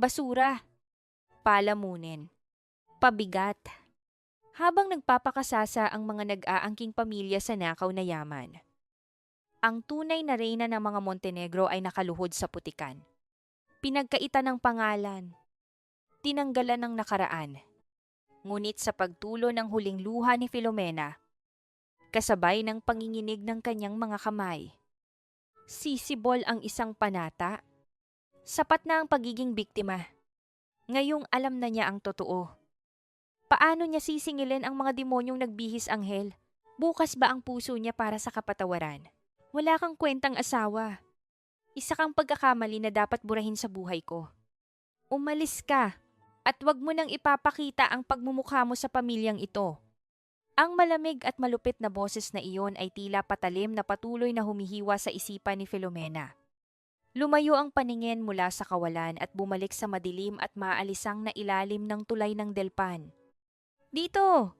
Basura, palamunin, pabigat. Habang nagpapakasasa ang mga nag-aangking pamilya sa nakaw na yaman, ang tunay na reyna ng mga Montenegro ay nakaluhod sa putikan. Pinagkaitan ng pangalan, tinanggalan ng nakaraan. Ngunit sa pagtulo ng huling luha ni Filomena, kasabay ng panginginig ng kanyang mga kamay, sisibol ang isang panata. Sapat na ang pagiging biktima. Ngayong alam na niya ang totoo. Paano niya sisingilin ang mga demonyong nagbihis anghel? Bukas ba ang puso niya para sa kapatawaran? Wala kang kwentang asawa. Isa kang pagkakamali na dapat burahin sa buhay ko. Umalis ka at wag mo nang ipapakita ang pagmumukha mo sa pamilyang ito. Ang malamig at malupit na boses na iyon ay tila patalim na patuloy na humihiwa sa isipan ni Filomena. Lumayo ang paningin mula sa kawalan at bumalik sa madilim at maalisang na ilalim ng tulay ng Delpan. Dito!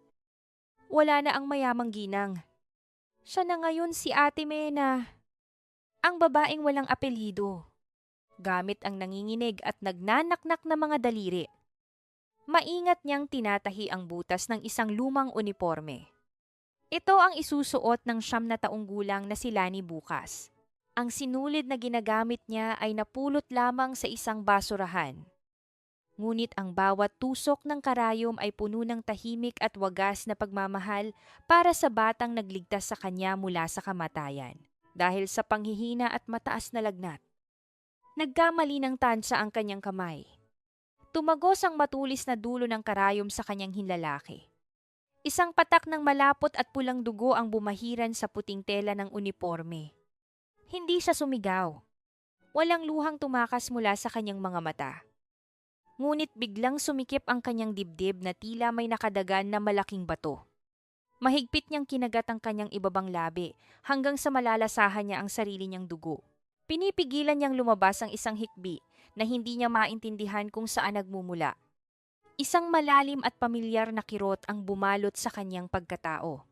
Wala na ang mayamang ginang. Siya na ngayon si Ate Mena. Ang babaeng walang apelyido. Gamit ang nanginginig at nagnanaknak na mga daliri. Maingat niyang tinatahi ang butas ng isang lumang uniforme. Ito ang isusuot ng 9 gulang na si Lani bukas. Ang sinulid na ginagamit niya ay napulot lamang sa isang basurahan. Ngunit ang bawat tusok ng karayom ay puno ng tahimik at wagas na pagmamahal para sa batang nagligtas sa kanya mula sa kamatayan. Dahil sa panghihina at mataas na lagnat. Nagkamali ng tansa ang kanyang kamay. Tumagos ang matulis na dulo ng karayom sa kanyang hinlalaki. Isang patak ng malapot at pulang dugo ang bumahiran sa puting tela ng uniforme. Hindi siya sumigaw. Walang luhang tumakas mula sa kanyang mga mata. Ngunit biglang sumikip ang kanyang dibdib na tila may nakadagan na malaking bato. Mahigpit niyang kinagat ang kanyang ibabang labi hanggang sa malalasahan niya ang sarili niyang dugo. Pinipigilan niyang lumabas ang isang hikbi na hindi niya maintindihan kung saan nagmumula. Isang malalim at pamilyar na kirot ang bumalot sa kanyang pagkatao.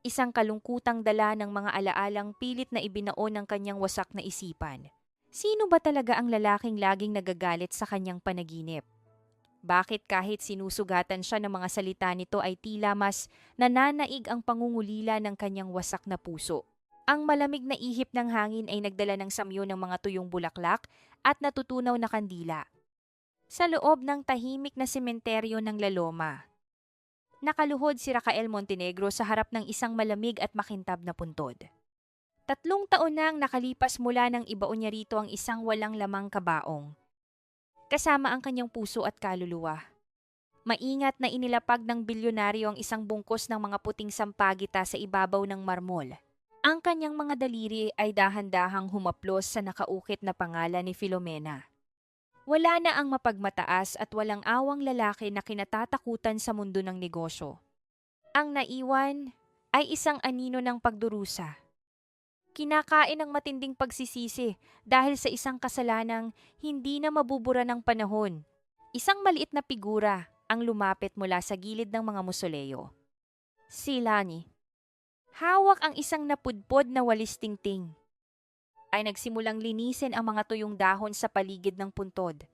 Isang kalungkutang dala ng mga alaalang pilit na ibinaon ng kanyang wasak na isipan. Sino ba talaga ang lalaking laging nagagalit sa kanyang panaginip? Bakit kahit sinusugatan siya ng mga salita nito ay tila mas nananaig ang pangungulila ng kanyang wasak na puso? Ang malamig na ihip ng hangin ay nagdala ng samyo ng mga tuyong bulaklak at natutunaw na kandila. Sa loob ng tahimik na sementeryo ng La Loma, nakaluhod si Rafael Montenegro sa harap ng isang malamig at makintab na puntod. 3 taon na ang nakalipas mula nang ibaon niya rito ang isang walang lamang kabaong. Kasama ang kanyang puso at kaluluwa. Maingat na inilapag ng bilyonaryo ang isang bungkos ng mga puting sampagita sa ibabaw ng marmol. Ang kanyang mga daliri ay dahan-dahang humaplos sa nakaukit na pangalan ni Filomena. Wala na ang mapagmataas at walang awang lalaki na kinatatakutan sa mundo ng negosyo. Ang naiwan ay isang anino ng pagdurusa. Kinakain ng matinding pagsisisi dahil sa isang kasalanang hindi na mabubura ng panahon. Isang maliit na figura ang lumapit mula sa gilid ng mga musoleo. Si Lani. Hawak ang isang napudpod na walis tingting. Ay nagsimulang linisin ang mga tuyong dahon sa paligid ng puntod.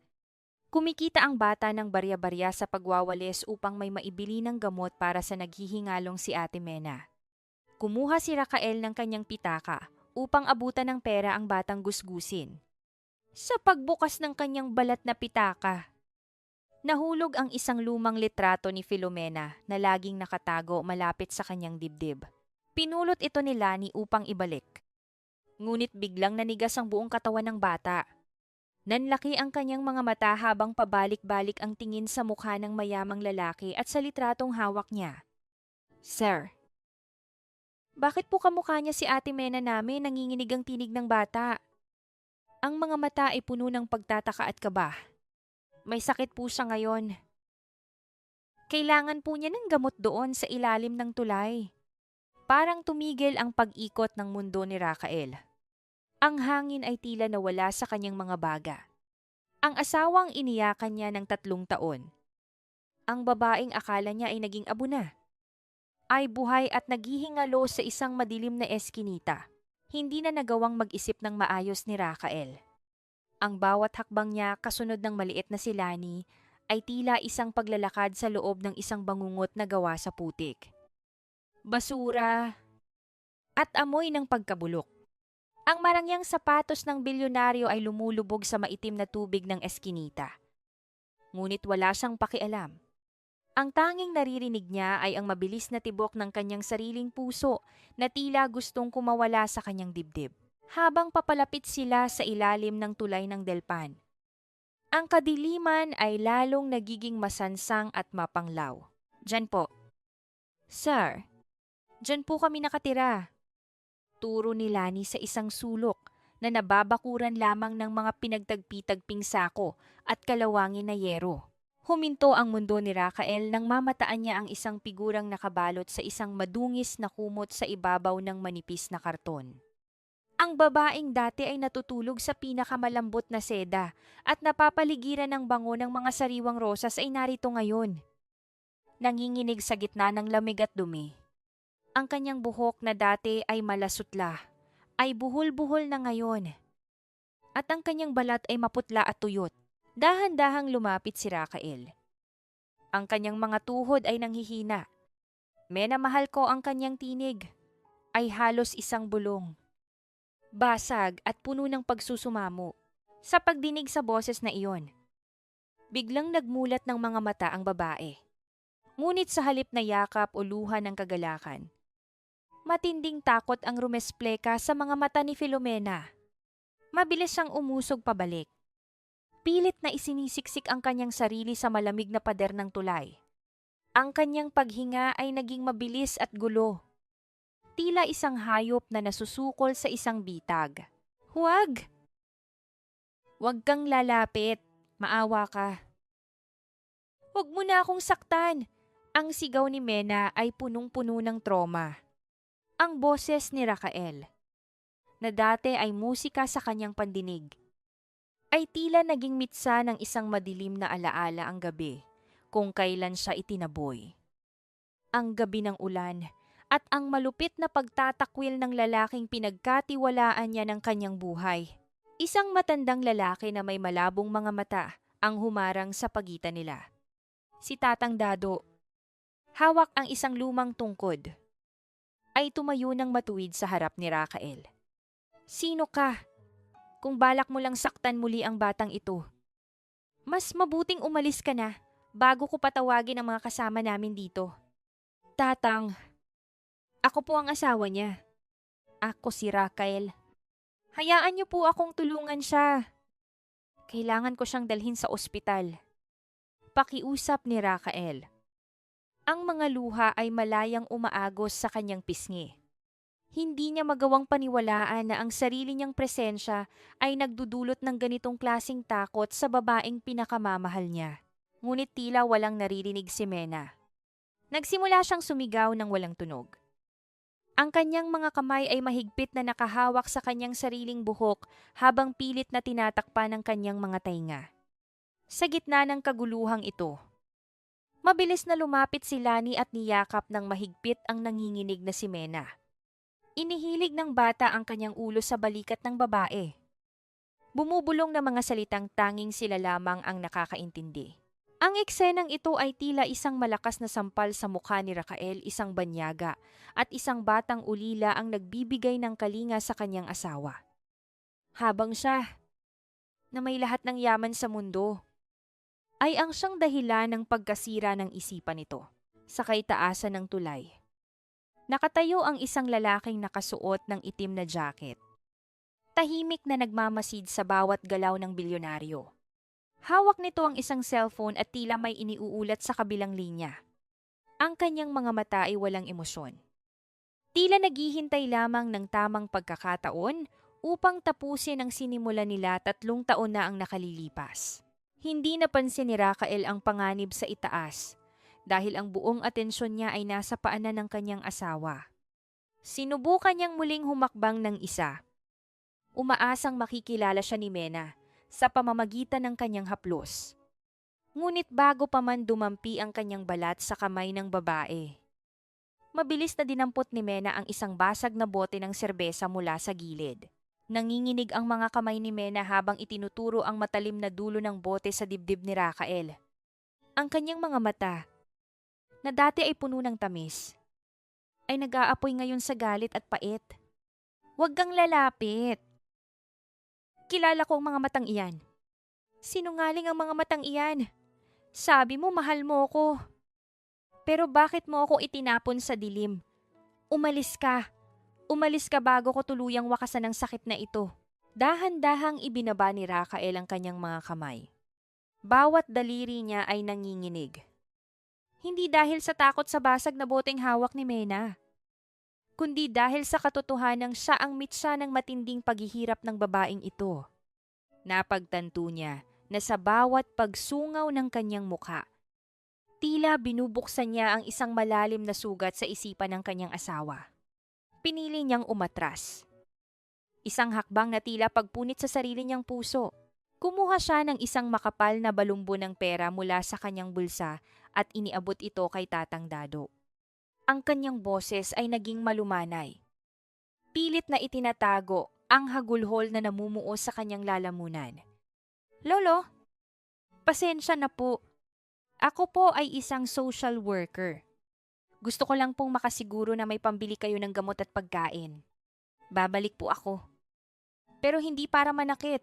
Kumikita ang bata ng barya-barya sa pagwawalis upang may maibili ng gamot para sa naghihingalong si Ate Mena. Kumuha si Rafael ng kanyang pitaka upang abutan ng pera ang batang gusgusin. Sa pagbukas ng kanyang balat na pitaka, nahulog ang isang lumang litrato ni Filomena na laging nakatago malapit sa kanyang dibdib. Pinulot ito ni Lani upang ibalik. Ngunit biglang nanigas ang buong katawan ng bata. Nanlaki ang kanyang mga mata habang pabalik-balik ang tingin sa mukha ng mayamang lalaki at sa litratong hawak niya. Sir, bakit po kamukha niya si Ate Mena namin nanginginig ang tinig ng bata? Ang mga mata ay puno ng pagtataka at kaba. May sakit po siya ngayon. Kailangan po niya ng gamot doon sa ilalim ng tulay. Parang tumigil ang pag-ikot ng mundo ni Rafael. Ang hangin ay tila nawala sa kanyang mga baga. Ang asawang iniyakan niya ng 3 taon. Ang babaeng akala niya ay naging abo na. Ay buhay at naghihingalo sa isang madilim na eskinita. Hindi na nagawang mag-isip ng maayos ni Rafael. Ang bawat hakbang niya kasunod ng maliit na si Lani ay tila isang paglalakad sa loob ng isang bangungot na gawa sa putik. Basura at amoy ng pagkabulok. Ang marangyang sapatos ng bilyonaryo ay lumulubog sa maitim na tubig ng eskinita. Ngunit wala siyang pakialam. Ang tanging naririnig niya ay ang mabilis na tibok ng kanyang sariling puso na tila gustong kumawala sa kanyang dibdib. Habang papalapit sila sa ilalim ng tulay ng Delpan, ang kadiliman ay lalong nagiging masansang at mapanglaw. Diyan po. Sir, diyan po kami nakatira. Turo ni Lani sa isang sulok na nababakuran lamang ng mga pinagtagpi-tagping sako at kalawangin na yero. Huminto ang mundo ni Rafael nang mamataan niya ang isang figurang nakabalot sa isang madungis na kumot sa ibabaw ng manipis na karton. Ang babaeng dati ay natutulog sa pinakamalambot na seda at napapaligiran ng bango ng mga sariwang rosas ay narito ngayon. Nanginginig sa gitna ng lamig at dumi. Ang kanyang buhok na dati ay malasutla, ay buhol-buhol na ngayon. At ang kanyang balat ay maputla at tuyot. Dahan-dahang lumapit si Rafael. Ang kanyang mga tuhod ay nanghihina. Mena, mahal ko, ang kanyang tinig ay halos isang bulong. Basag at puno ng pagsusumamo. Sa pagdinig sa boses na iyon, biglang nagmulat ng mga mata ang babae. Ngunit sa halip na yakap o luha ng kagalakan, matinding takot ang rumespleka sa mga mata ni Filomena. Mabilis siyang umusog pabalik. Pilit na isinisiksik ang kanyang sarili sa malamig na pader ng tulay. Ang kanyang paghinga ay naging mabilis at gulo. Tila isang hayop na nasusukol sa isang bitag. Huwag! Huwag kang lalapit. Maawa ka. Huwag mo na akong saktan. Ang sigaw ni Mena ay punong-puno ng trauma. Ang boses ni Rafael, na dati ay musika sa kanyang pandinig, ay tila naging mitsa ng isang madilim na alaala ang gabi kung kailan siya itinaboy. Ang gabi ng ulan at ang malupit na pagtatakwil ng lalaking pinagkatiwalaan niya ng kanyang buhay. Isang matandang lalaki na may malabong mga mata ang humarang sa pagitan nila. Si Tatang Dado, hawak ang isang lumang tungkod, ay tumayo ng matuwid sa harap ni Rafael. Sino ka? Kung balak mo lang saktan muli ang batang ito, mas mabuting umalis ka na bago ko patawagin ang mga kasama namin dito. Tatang, ako po ang asawa niya. Ako si Rafael. Hayaan niyo po akong tulungan siya. Kailangan ko siyang dalhin sa ospital. Pakiusap ni Rafael. Ang mga luha ay malayang umaagos sa kanyang pisngi. Hindi niya magawang paniwalaan na ang sarili niyang presensya ay nagdudulot ng ganitong klasing takot sa babaeng pinakamamahal niya. Ngunit tila walang naririnig si Mena. Nagsimula siyang sumigaw ng walang tunog. Ang kanyang mga kamay ay mahigpit na nakahawak sa kanyang sariling buhok habang pilit na tinatakpan ng kanyang mga tainga. Sa gitna ng kaguluhang ito, mabilis na lumapit si Lani at niyakap ng mahigpit ang nanginginig na si Mena. Inihilig ng bata ang kanyang ulo sa balikat ng babae. Bumubulong na mga salitang tanging sila lamang ang nakakaintindi. Ang eksenang ito ay tila isang malakas na sampal sa mukha ni Rafael, isang banyaga, at isang batang ulila ang nagbibigay ng kalinga sa kanyang asawa. Habang siya, na may lahat ng yaman sa mundo, ay ang siyang dahilan ng pagkasira ng isipan nito. Sa kaitaasan ng tulay, nakatayo ang isang lalaking nakasuot ng itim na jacket. Tahimik na nagmamasid sa bawat galaw ng bilyonaryo. Hawak nito ang isang cellphone at tila may iniuulat sa kabilang linya. Ang kanyang mga mata ay walang emosyon. Tila naghihintay lamang ng tamang pagkakataon upang tapusin ang sinimula nila 3 taon na ang nakalilipas. Hindi napansin ni Rafael ang panganib sa itaas dahil ang buong atensyon niya ay nasa paanan ng kanyang asawa. Sinubukan niyang muling humakbang ng isa. Umaasang makikilala siya ni Mena sa pamamagitan ng kanyang haplos. Ngunit bago pa man dumampi ang kanyang balat sa kamay ng babae, mabilis na dinampot ni Mena ang isang basag na bote ng serbesa mula sa gilid. Nanginginig ang mga kamay ni Mena habang itinuturo ang matalim na dulo ng bote sa dibdib ni Rafael. Ang kanyang mga mata, na dati ay puno ng tamis, ay nag-aapoy ngayon sa galit at pait. Huwag kang lalapit. Kilala ko ang mga matang iyan. Sinungaling ang mga matang iyan. Sabi mo mahal mo ko. Pero bakit mo ako itinapon sa dilim? Umalis ka. Umalis ka bago ko tuluyang wakasan ng sakit na ito. Dahan-dahang ibinaba ni Rafael ang kanyang mga kamay. Bawat daliri niya ay nanginginig. Hindi dahil sa takot sa basag na boteng hawak ni Mena, kundi dahil sa katotohanang siya ang mitsa ng matinding paghihirap ng babaeng ito. Napagtanto niya na sa bawat pagsungaw ng kanyang mukha, tila binubuksan niya ang isang malalim na sugat sa isipan ng kanyang asawa. Pinili niyang umatras. Isang hakbang na tila pagpunit sa sarili niyang puso. Kumuha siya ng isang makapal na balumbo ng pera mula sa kanyang bulsa at iniabot ito kay Tatang Dado. Ang kanyang boses ay naging malumanay. Pilit na itinatago ang hagulhol na namumuo sa kanyang lalamunan. Lolo, pasensya na po. Ako po ay isang social worker. Gusto ko lang pong makasiguro na may pambili kayo ng gamot at pagkain. Babalik po ako. Pero hindi para manakit.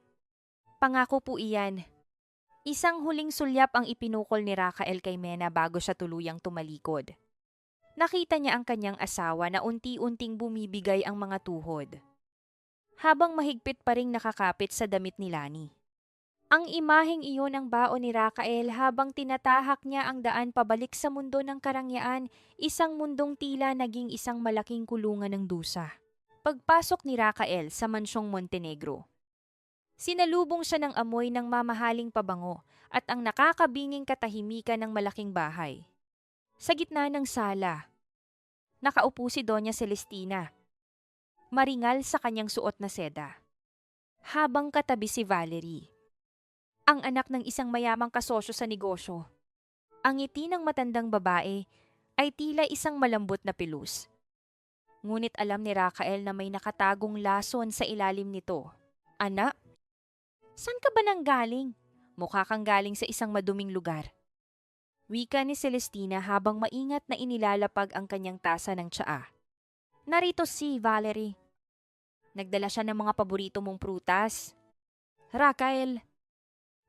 Pangako po iyan. Isang huling sulyap ang ipinukol ni Rafael kay Mena bago siya tuluyang tumalikod. Nakita niya ang kanyang asawa na unti-unting bumibigay ang mga tuhod, habang mahigpit pa ring nakakapit sa damit ni Lani. Ang imaheng iyon ang baon ni Rafael habang tinatahak niya ang daan pabalik sa mundo ng karangyaan, isang mundong tila naging isang malaking kulungan ng dusa. Pagpasok ni Rafael sa mansyong Montenegro, sinalubong siya ng amoy ng mamahaling pabango at ang nakakabinging katahimikan ng malaking bahay. Sa gitna ng sala, nakaupo si Doña Celestina, maringal sa kanyang suot na seda, habang katabi si Valerie, ang anak ng isang mayamang kasosyo sa negosyo. Ang ngiti ng matandang babae ay tila isang malambot na pilus. Ngunit alam ni Rafael na may nakatagong lason sa ilalim nito. Anak, saan ka ba nanggaling? Mukha kang galing sa isang maduming lugar. Wika ni Celestina habang maingat na inilalapag ang kanyang tasa ng tsaa. Narito si Valerie. Nagdala siya ng mga paborito mong prutas. Rafael,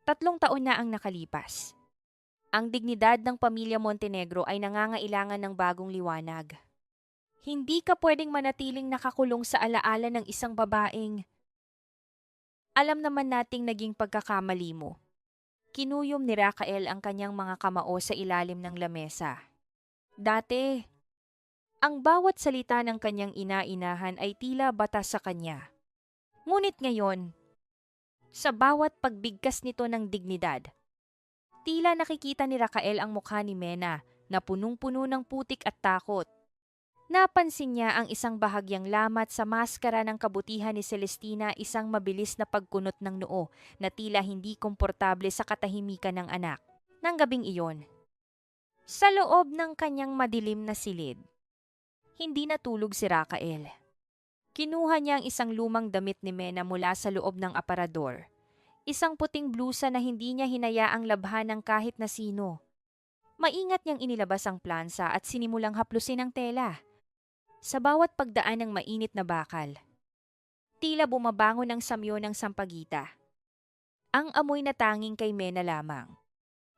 3 taon na ang nakalipas. Ang dignidad ng pamilya Montenegro ay nangangailangan ng bagong liwanag. Hindi ka pwedeng manatiling nakakulong sa alaala ng isang babaeng. Alam naman nating naging pagkakamali mo. Kinuyom ni Rafael ang kanyang mga kamao sa ilalim ng lamesa. Dati, ang bawat salita ng kanyang ina-inahan ay tila batas sa kanya. Ngunit ngayon, sa bawat pagbigkas nito ng dignidad, tila nakikita ni Rafael ang mukha ni Mena na punong-puno ng putik at takot. Napansin niya ang isang bahagyang lamat sa maskara ng kabutihan ni Celestina, isang mabilis na pagkunot ng noo na tila hindi komportable sa katahimikan ng anak. Nang gabing iyon, sa loob ng kanyang madilim na silid, hindi natulog si Rafael. Kinuha niya ang isang lumang damit ni Mena mula sa loob ng aparador. Isang puting blusa na hindi niya hinayaang labhan ng kahit na sino. Maingat niyang inilabas ang plansa at sinimulang haplusin ang tela. Sa bawat pagdaan ng mainit na bakal, tila bumabangon ang samyo ng sampagita. Ang amoy na tanging kay Mena lamang.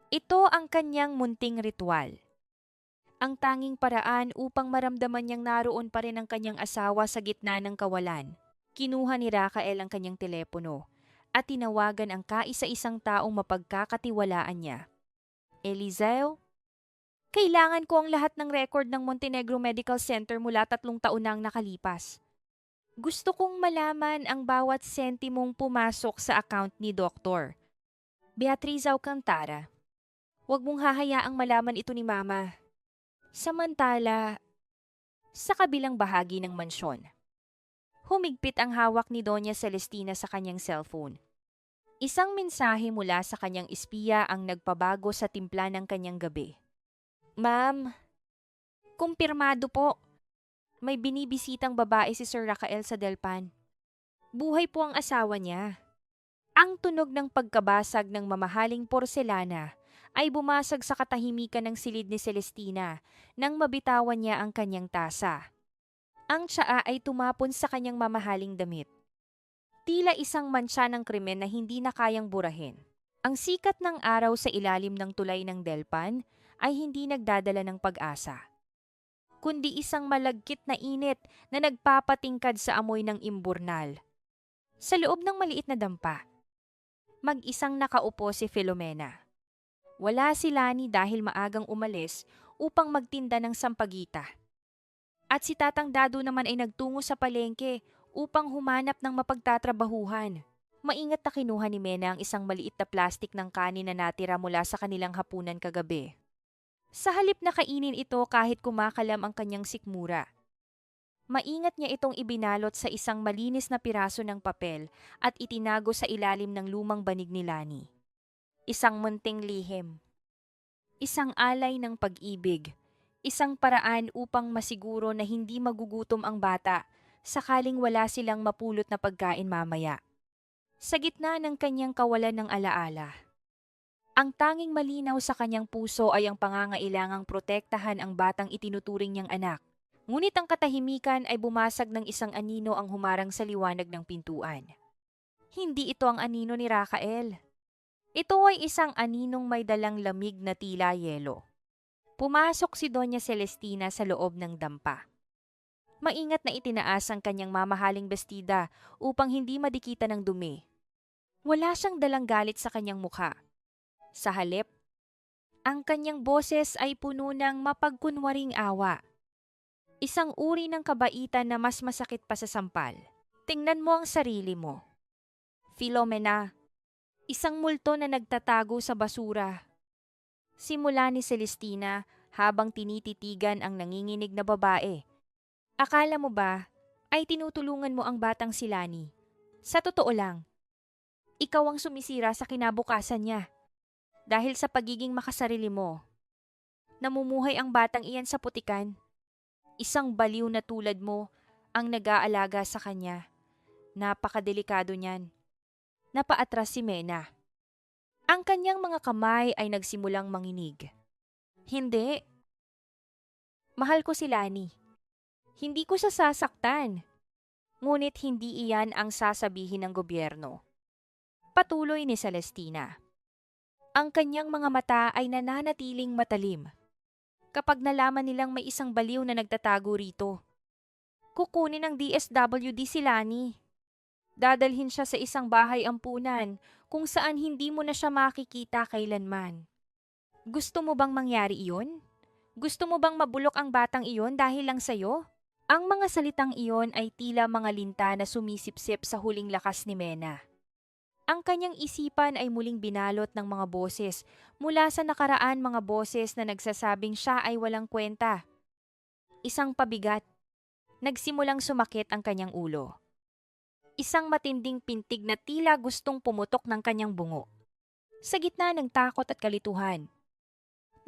Ito ang kanyang munting ritual. Ang tanging paraan upang maramdaman niyang naroon pa rin ang kanyang asawa sa gitna ng kawalan. Kinuha ni Rafael ang kanyang telepono at tinawagan ang kaisa-isang taong mapagkakatiwalaan niya. Eliseo? Kailangan ko ang lahat ng record ng Montenegro Medical Center mula 3 taon na ang nakalipas. Gusto kong malaman ang bawat sentimong pumasok sa account ni Dr. Beatriz Alcantara. Huwag mong hahayaang malaman ito ni Mama. Samantala, sa kabilang bahagi ng mansyon, humigpit ang hawak ni Doña Celestina sa kanyang cellphone. Isang mensahe mula sa kanyang espiya ang nagpabago sa timpla ng kanyang gabi. Ma'am, kumpirmado po. May binibisitang babae si Sir Rafael sa Delpan. Buhay po ang asawa niya. Ang tunog ng pagkabasag ng mamahaling porselana ay bumasag sa katahimikan ng silid ni Celestina nang mabitawan niya ang kanyang tasa. Ang tsaa ay tumapon sa kanyang mamahaling damit. Tila isang mantsa ng krimen na hindi na kayang burahin. Ang sikat ng araw sa ilalim ng tulay ng Delpan ay hindi nagdadala ng pag-asa, kundi isang malagkit na init na nagpapatingkad sa amoy ng imburnal. Sa loob ng maliit na dampa, mag-isang nakaupo si Filomena. Wala si Lani dahil maagang umalis upang magtinda ng sampagita. At si Tatang Dado naman ay nagtungo sa palengke upang humanap ng mapagtatrabahuhan. Maingat na kinuha ni Mena ang isang maliit na plastik ng kanin na natira mula sa kanilang hapunan kagabi. Sa halip na kainin ito kahit kumakalam ang kanyang sikmura, maingat niya itong ibinalot sa isang malinis na piraso ng papel at itinago sa ilalim ng lumang banig ni Lani. Isang munting lihim. Isang alay ng pag-ibig. Isang paraan upang masiguro na hindi magugutom ang bata sakaling wala silang mapulot na pagkain mamaya. Sa gitna ng kanyang kawalan ng alaala, ang tanging malinaw sa kanyang puso ay ang pangangailangang protektahan ang batang itinuturing niyang anak. Ngunit ang katahimikan ay bumasag ng isang anino ang humarang sa liwanag ng pintuan. Hindi ito ang anino ni Rafael. Ito ay isang aninong may dalang lamig na tila yelo. Pumasok si Doña Celestina sa loob ng dampa. Maingat na itinaas ang kanyang mamahaling bestida upang hindi madikita ng dumi. Wala siyang dalang galit sa kanyang mukha. Sa halip, ang kanyang boses ay puno ng mapagkunwaring awa. Isang uri ng kabaitan na mas masakit pa sa sampal. Tingnan mo ang sarili mo. Filomena, isang multo na nagtatago sa basura. Simula ni Celestina habang tinititigan ang nanginginig na babae. Akala mo ba ay tinutulungan mo ang batang si Lani? Sa totoo lang, ikaw ang sumisira sa kinabukasan niya. Dahil sa pagiging makasarili mo, namumuhay ang batang iyan sa putikan. Isang baliw na tulad mo ang nag-aalaga sa kanya. Napakadelikado niyan. Napaatras si Mena. Ang kanyang mga kamay ay nagsimulang manginig. Hindi. Mahal ko si Lani. Hindi ko siya sasaktan. Ngunit hindi iyan ang sasabihin ng gobyerno. Patuloy ni Celestina. Ang kanyang mga mata ay nananatiling matalim. Kapag nalaman nilang may isang baliw na nagtatago rito, kukunin ng DSWD si Lani. Dadalhin siya sa isang bahay ampunan kung saan hindi mo na siya makikita kailanman. Gusto mo bang mangyari iyon? Gusto mo bang mabulok ang batang iyon dahil lang sa'yo? Ang mga salitang iyon ay tila mga linta na sumisipsip sa huling lakas ni Mena. Ang kanyang isipan ay muling binalot ng mga boses mula sa nakaraan, mga boses na nagsasabing siya ay walang kwenta. Isang pabigat. Nagsimulang sumakit ang kanyang ulo. Isang matinding pintig na tila gustong pumutok ng kanyang bungo. Sa gitna ng takot at kalituhan,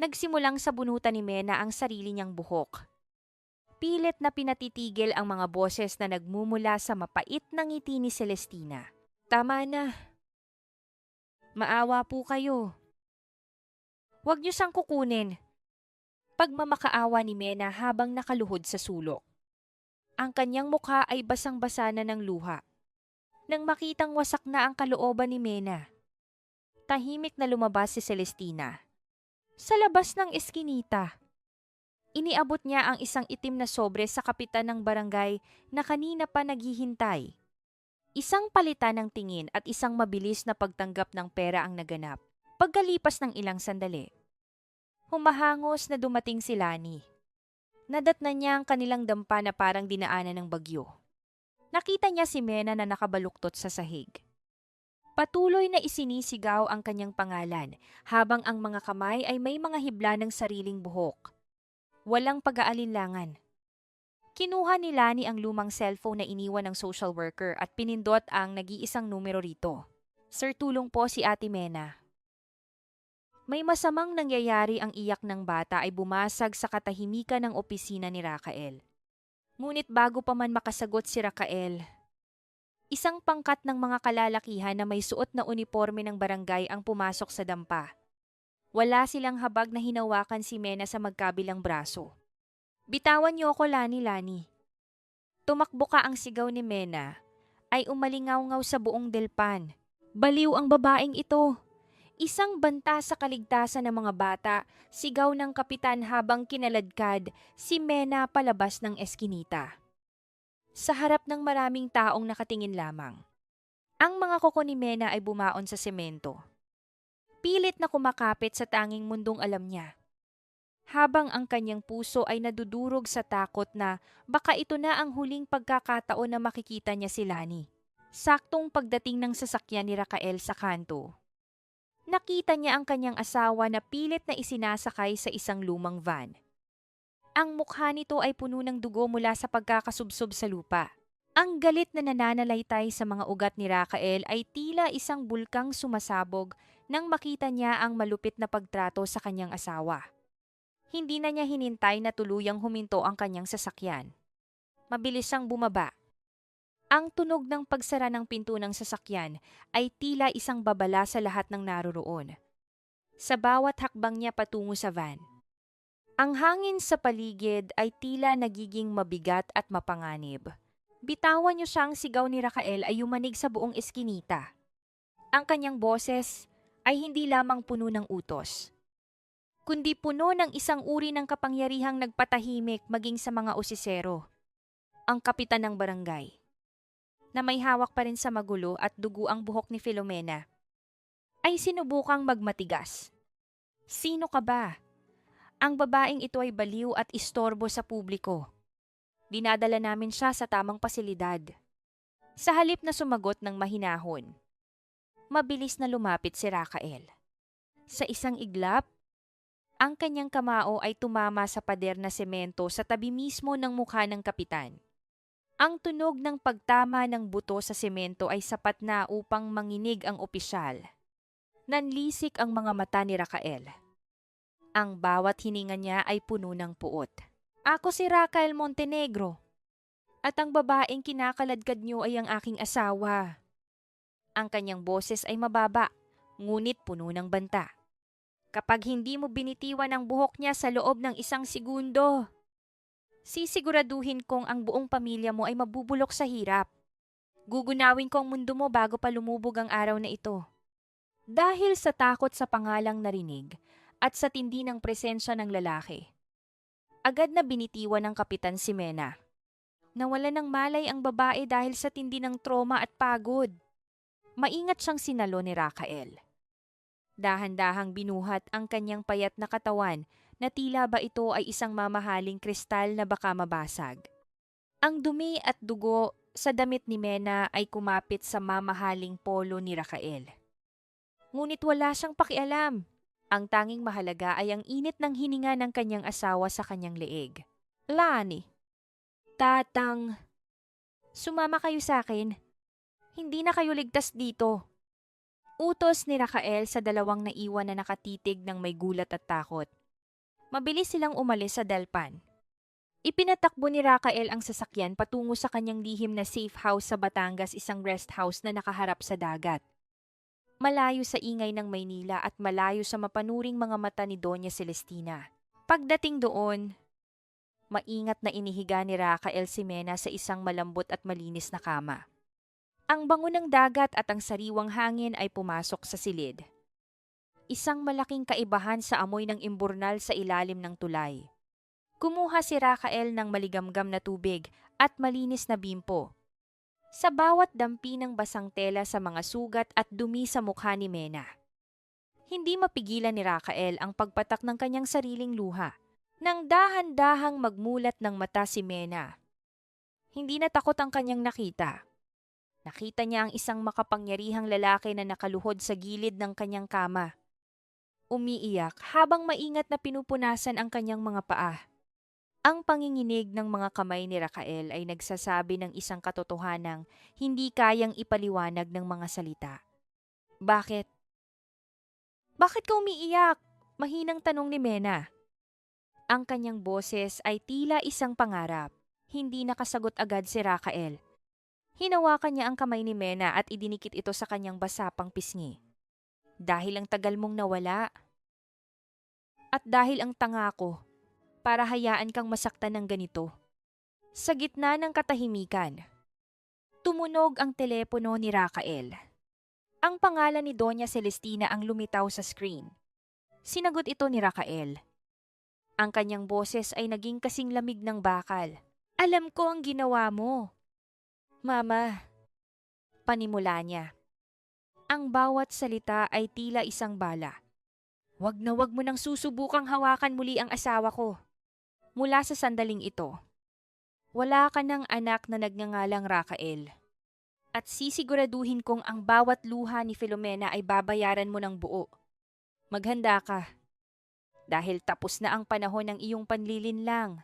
nagsimulang sabunutan ni Mena ang sarili niyang buhok. Pilit na pinatitigil ang mga boses na nagmumula sa mapait na ngiti ni Celestina. Tama na. Maawa po kayo. Huwag niyo siyang kukunin. Pagmamakaawa ni Mena habang nakaluhod sa sulok. Ang kanyang mukha ay basang-basa na ng luha. Nang makitang wasak na ang kalooban ni Mena, tahimik na lumabas si Celestina. Sa labas ng eskinita, iniabot niya ang isang itim na sobre sa kapitan ng barangay na kanina pa naghihintay. Isang palitan ng tingin at isang mabilis na pagtanggap ng pera ang naganap. Pagkalipas ng ilang sandali, humahangos na dumating si Lani. Nadatnan niya ang kanilang dampa na parang dinaanan ng bagyo. Nakita niya si Mena na nakabaluktot sa sahig. Patuloy na isinisigaw ang kanyang pangalan habang ang mga kamay ay may mga hibla ng sariling buhok. Walang pag-aalinlangan. Kinuha ni Lani ang lumang cellphone na iniwan ng social worker at pinindot ang nag-iisang numero rito. Sir, tulong po si Ate Mena. May masamang nangyayari. Ang iyak ng bata ay bumasag sa katahimikan ng opisina ni Rafael. Ngunit bago pa man makasagot si Rafael, Isang pangkat ng mga kalalakihan na may suot na uniforme ng barangay ang pumasok sa dampa. Wala silang habag na hinawakan si Mena sa magkabilang braso. "Bitawan niyo ako, Lani-Lani." Tumakbo ka ang sigaw ni Mena ay umalingaw-ngaw sa buong Delpan. Baliw ang babaeng ito. Isang banta sa kaligtasan ng mga bata, sigaw ng kapitan habang kinaladkad si Mena palabas ng eskinita. Sa harap ng maraming taong nakatingin lamang, ang mga kuko ni Mena ay bumaon sa semento. Pilit na kumakapit sa tanging mundong alam niya. Habang ang kanyang puso ay nadudurog sa takot na baka ito na ang huling pagkakataon na makikita niya si Lani. Saktong pagdating ng sasakyan ni Raquel sa kanto, nakita niya ang kanyang asawa na pilit na isinasakay sa isang lumang van. Ang mukha nito ay puno ng dugo mula sa pagkakasubsob sa lupa. Ang galit na nananalaytay sa mga ugat ni Raquel ay tila isang bulkang sumasabog nang makita niya ang malupit na pagtrato sa kanyang asawa. Hindi na niya hinintay na tuluyang huminto ang kanyang sasakyan. Mabilis siyang bumaba. Ang tunog ng pagsara ng pinto ng sasakyan ay tila isang babala sa lahat ng naroroon. Sa bawat hakbang niya patungo sa van, ang hangin sa paligid ay tila nagiging mabigat at mapanganib. Bitawan niyo siyang sigaw ni Raquel ay yumanig sa buong eskinita. Ang kanyang boses ay hindi lamang puno ng utos, kundi puno ng isang uri ng kapangyarihang nagpatahimik maging sa mga osisero. Ang kapitan ng barangay, na may hawak pa rin sa magulo at dugo ang buhok ni Filomena, ay sinubukang magmatigas. Sino ka ba? Ang babaeng ito ay baliw at istorbo sa publiko. Dinadala namin siya sa tamang pasilidad. Sa halip na sumagot ng mahinahon, mabilis na lumapit si Raquel. Sa isang iglap, ang kanyang kamao ay tumama sa pader na semento sa tabi mismo ng mukha ng kapitan. Ang tunog ng pagtama ng buto sa semento ay sapat na upang manginig ang opisyal. Nanlisik ang mga mata ni Raquel. Ang bawat hininga niya ay puno ng puot. "Ako si Raquel Montenegro. At ang babaeng kinakaladkad niyo ay ang aking asawa." Ang kanyang boses ay mababa, ngunit puno ng banta. "Kapag hindi mo binitiwan ang buhok niya sa loob ng 1 segundo, sisiguraduhin kong ang buong pamilya mo ay mabubulok sa hirap. Gugunawin ko ang mundo mo bago pa lumubog ang araw na ito." Dahil sa takot sa pangalang narinig at sa tindi ng presensya ng lalaki, agad na binitiwan ng kapitan si Mena. Nawalan ng malay ang babae dahil sa tindi ng trauma at pagod. Maingat siyang sinalo ni Raquel. Dahan-dahang binuhat ang kanyang payat na katawan na tila ba ito ay isang mamahaling kristal na baka mabasag. Ang dumi at dugo sa damit ni Mena ay kumapit sa mamahaling polo ni Raquel. Ngunit wala siyang pakialam. Ang tanging mahalaga ay ang init ng hininga ng kanyang asawa sa kanyang leeg. "Lani, Tatang, sumama kayo sa akin. Hindi na kayo ligtas dito." Utos ni Raquel sa dalawang naiwan na nakatitig ng may gulat at takot. Mabilis silang umalis sa Delpan. Ipinatakbo ni Raquel ang sasakyan patungo sa kanyang lihim na safe house sa Batangas, isang rest house na nakaharap sa dagat. Malayo sa ingay ng Maynila at malayo sa mapanuring mga mata ni Doña Celestina. Pagdating doon, maingat na inihiga ni Raquel si Mena sa isang malambot at malinis na kama. Ang bango ng dagat at ang sariwang hangin ay pumasok sa silid. Isang malaking kaibahan sa amoy ng imburnal sa ilalim ng tulay. Kumuha si Raquel ng maligamgam na tubig at malinis na bimpo. Sa bawat dampi ng basang tela sa mga sugat at dumi sa mukha ni Mena, hindi mapigilan ni Raquel ang pagpatak ng kanyang sariling luha. Nang dahan-dahang magmulat ng mata si Mena, hindi na takot ang kanyang nakita. Nakita niya ang isang makapangyarihang lalaki na nakaluhod sa gilid ng kanyang kama. Umiiyak habang maingat na pinupunasan ang kanyang mga paa. Ang panginginig ng mga kamay ni Raquel ay nagsasabi ng isang katotohanang hindi kayang ipaliwanag ng mga salita. "Bakit? Bakit ka umiiyak?" Mahinang tanong ni Mena. Ang kanyang boses ay tila isang pangarap. Hindi nakasagot agad si Raquel. Hinawakan niya ang kamay ni Mena at idinikit ito sa kanyang basapang pisngi. Dahil ang tagal mong nawala. At dahil ang tanga ko, para hayaan kang masaktan ng ganito. Sa gitna ng katahimikan, tumunog ang telepono ni Rafael. Ang pangalan ni Doña Celestina ang lumitaw sa screen. Sinagot ito ni Rafael. Ang kanyang boses ay naging kasing lamig ng bakal. Alam ko ang ginawa mo. Mama, panimula niya. Ang bawat salita ay tila isang bala. Wag na wag mo nang susubukang hawakan muli ang asawa ko. Mula sa sandaling ito, wala ka ng anak na nagngangalang Rafael. At sisiguraduhin kong ang bawat luha ni Filomena ay babayaran mo ng buo. Maghanda ka. Dahil tapos na ang panahon ng iyong panlilinlang.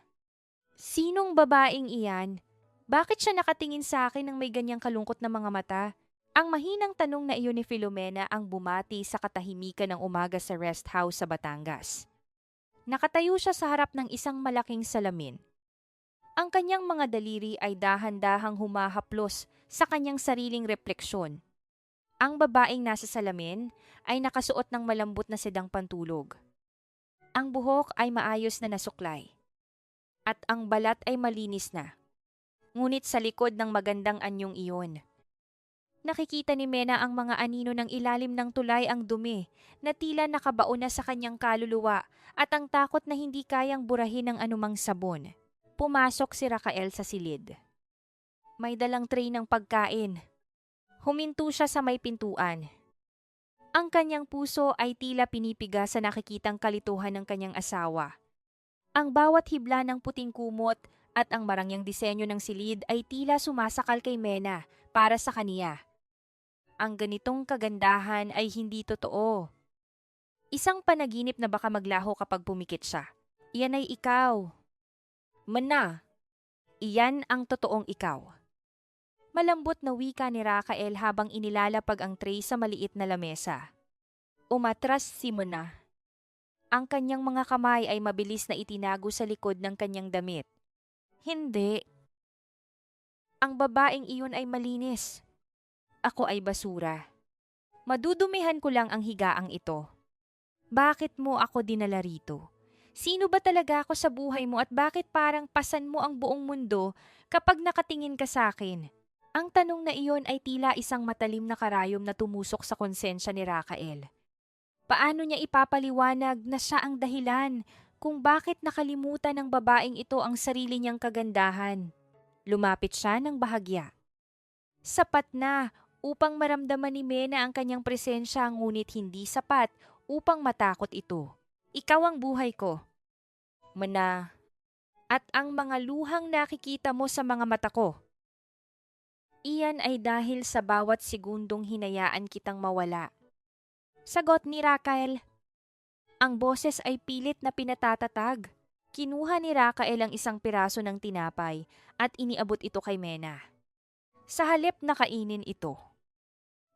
Sinong babaeng iyan? Bakit siya nakatingin sa akin ng may ganyang kalungkot na mga mata? Ang mahinang tanong na iyon ni Filomena ang bumati sa katahimikan ng umaga sa rest house sa Batangas. Nakatayo siya sa harap ng isang malaking salamin. Ang kanyang mga daliri ay dahan-dahang humahaplos sa kanyang sariling refleksyon. Ang babaeng nasa salamin ay nakasuot ng malambot na sedang pantulog. Ang buhok ay maayos na nasuklay. At ang balat ay malinis na. Ngunit sa likod ng magandang anyong iyon, nakikita ni Mena ang mga anino ng ilalim ng tulay ang dumi na tila nakabaon na sa kanyang kaluluwa at ang takot na hindi kayang burahin ng anumang sabon. Pumasok si Rafael sa silid. May dalang tray ng pagkain. Huminto siya sa may pintuan. Ang kanyang puso ay tila pinipiga sa nakikitang kalituhan ng kanyang asawa. Ang bawat hibla ng puting kumot at ang marangyang disenyo ng silid ay tila sumasakal kay Mena para sa kaniya. Ang ganitong kagandahan ay hindi totoo. Isang panaginip na baka maglaho kapag pumikit siya. Iyan ay ikaw. Mena, iyan ang totoong ikaw. Malambot na wika ni Rafael habang inilalapag ang tray sa maliit na lamesa. Umatras si Mena. Ang kanyang mga kamay ay mabilis na itinago sa likod ng kanyang damit. Hindi. Ang babaeng iyon ay malinis. Ako ay basura. Madudumihan ko lang ang higaang ito. Bakit mo ako dinala rito? Sino ba talaga ako sa buhay mo at bakit parang pasan mo ang buong mundo kapag nakatingin ka sa akin? Ang tanong na iyon ay tila isang matalim na karayom na tumusok sa konsensya ni Rafael. Paano niya ipapaliwanag na siya ang dahilan kung bakit nakalimutan ng babaeng ito ang sarili niyang kagandahan? Lumapit siya ng bahagya. Sapat na upang maramdaman ni Mena ang kanyang presensya ngunit hindi sapat upang matakot ito. Ikaw ang buhay ko. Mena. At ang mga luhang nakikita mo sa mga mata ko. Iyan ay dahil sa bawat segundong hinayaan kitang mawala. Sagot ni Rafael. Ang boses ay pilit na pinatatatag. Kinuha ni Rafael ang isang piraso ng tinapay at iniabot ito kay Mena. Sa halip na kainin ito,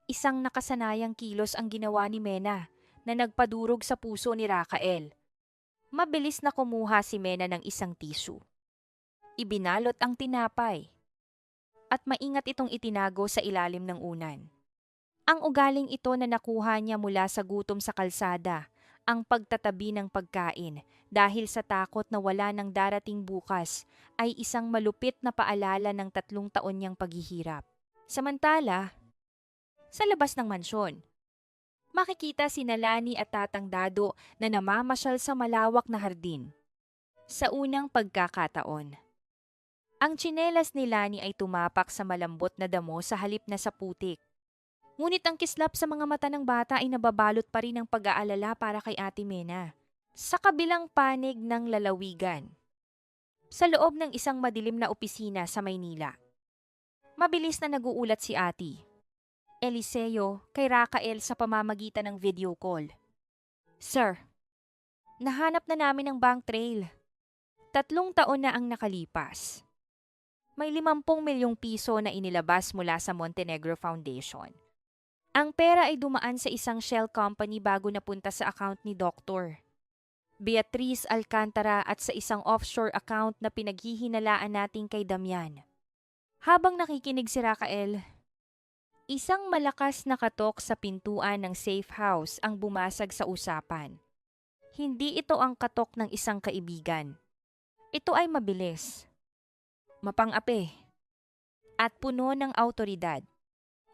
isang nakasanayang kilos ang ginawa ni Mena na nagpadurog sa puso ni Rafael. Mabilis na kumuha si Mena ng isang tissue. Ibinalot ang tinapay at maingat itong itinago sa ilalim ng unan. Ang ugaling ito na nakuha niya mula sa gutom sa kalsada, ang pagtatabi ng pagkain dahil sa takot na wala ng darating bukas ay isang malupit na paalala ng 3 taon niyang paghihirap. Samantala, sa labas ng mansyon, makikita si Lani at Tatang Dado na namamasyal sa malawak na hardin. Sa unang pagkakataon, ang tsinelas ni Lani ay tumapak sa malambot na damo sa halip na sa putik. Ngunit ang kislap sa mga mata ng bata ay nababalot pa rin ng pag-aalala para kay Ate Mena. Sa kabilang panig ng lalawigan, sa loob ng isang madilim na opisina sa Maynila, mabilis na nag-uulat si Ate Eliseo kay Rafael sa pamamagitan ng video call. Sir, nahanap na namin ang bank trail. 3 taon na ang nakalipas. May 50 milyong piso na inilabas mula sa Montenegro Foundation. Ang pera ay dumaan sa isang shell company bago napunta sa account ni Dr. Beatriz Alcantara at sa isang offshore account na pinaghihinalaan natin kay Damian. Habang nakikinig si Raquel, isang malakas na katok sa pintuan ng safe house ang bumasag sa usapan. Hindi ito ang katok ng isang kaibigan. Ito ay mabilis, mapang-api, at puno ng autoridad.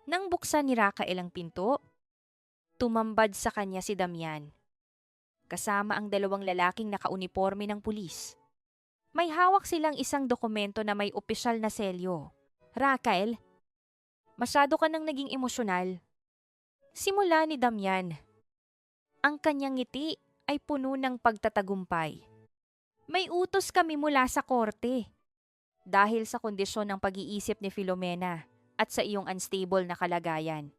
Nang buksan ni Raquel ang pinto, tumambad sa kanya si Damian, kasama ang dalawang lalaking nakauniporme ng pulis. May hawak silang isang dokumento na may opisyal na selyo. Raquel, masyado ka nang naging emosyonal. Simula ni Damian. Ang kanyang ngiti ay puno ng pagtatagumpay. May utos kami mula sa korte. Dahil sa kondisyon ng pag-iisip ni Filomena at sa iyong unstable na kalagayan.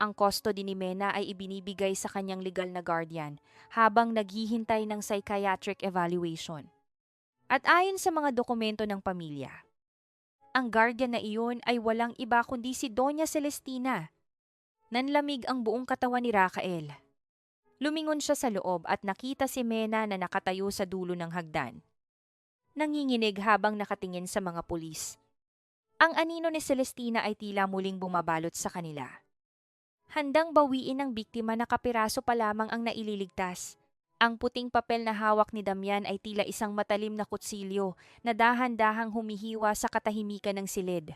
Ang custody ni Mena ay ibinibigay sa kanyang legal na guardian habang naghihintay ng psychiatric evaluation. At ayon sa mga dokumento ng pamilya, ang guardian na iyon ay walang iba kundi si Doña Celestina. Nanlamig ang buong katawan ni Raquel. Lumingon siya sa loob at nakita si Mena na nakatayo sa dulo ng hagdan. Nanginginig habang nakatingin sa mga pulis. Ang anino ni Celestina ay tila muling bumabalot sa kanila. Handang bawiin ng biktima na kapiraso pa lamang ang naililigtas. Ang puting papel na hawak ni Damian ay tila isang matalim na kutsilyo na dahan-dahang humihiwa sa katahimikan ng silid.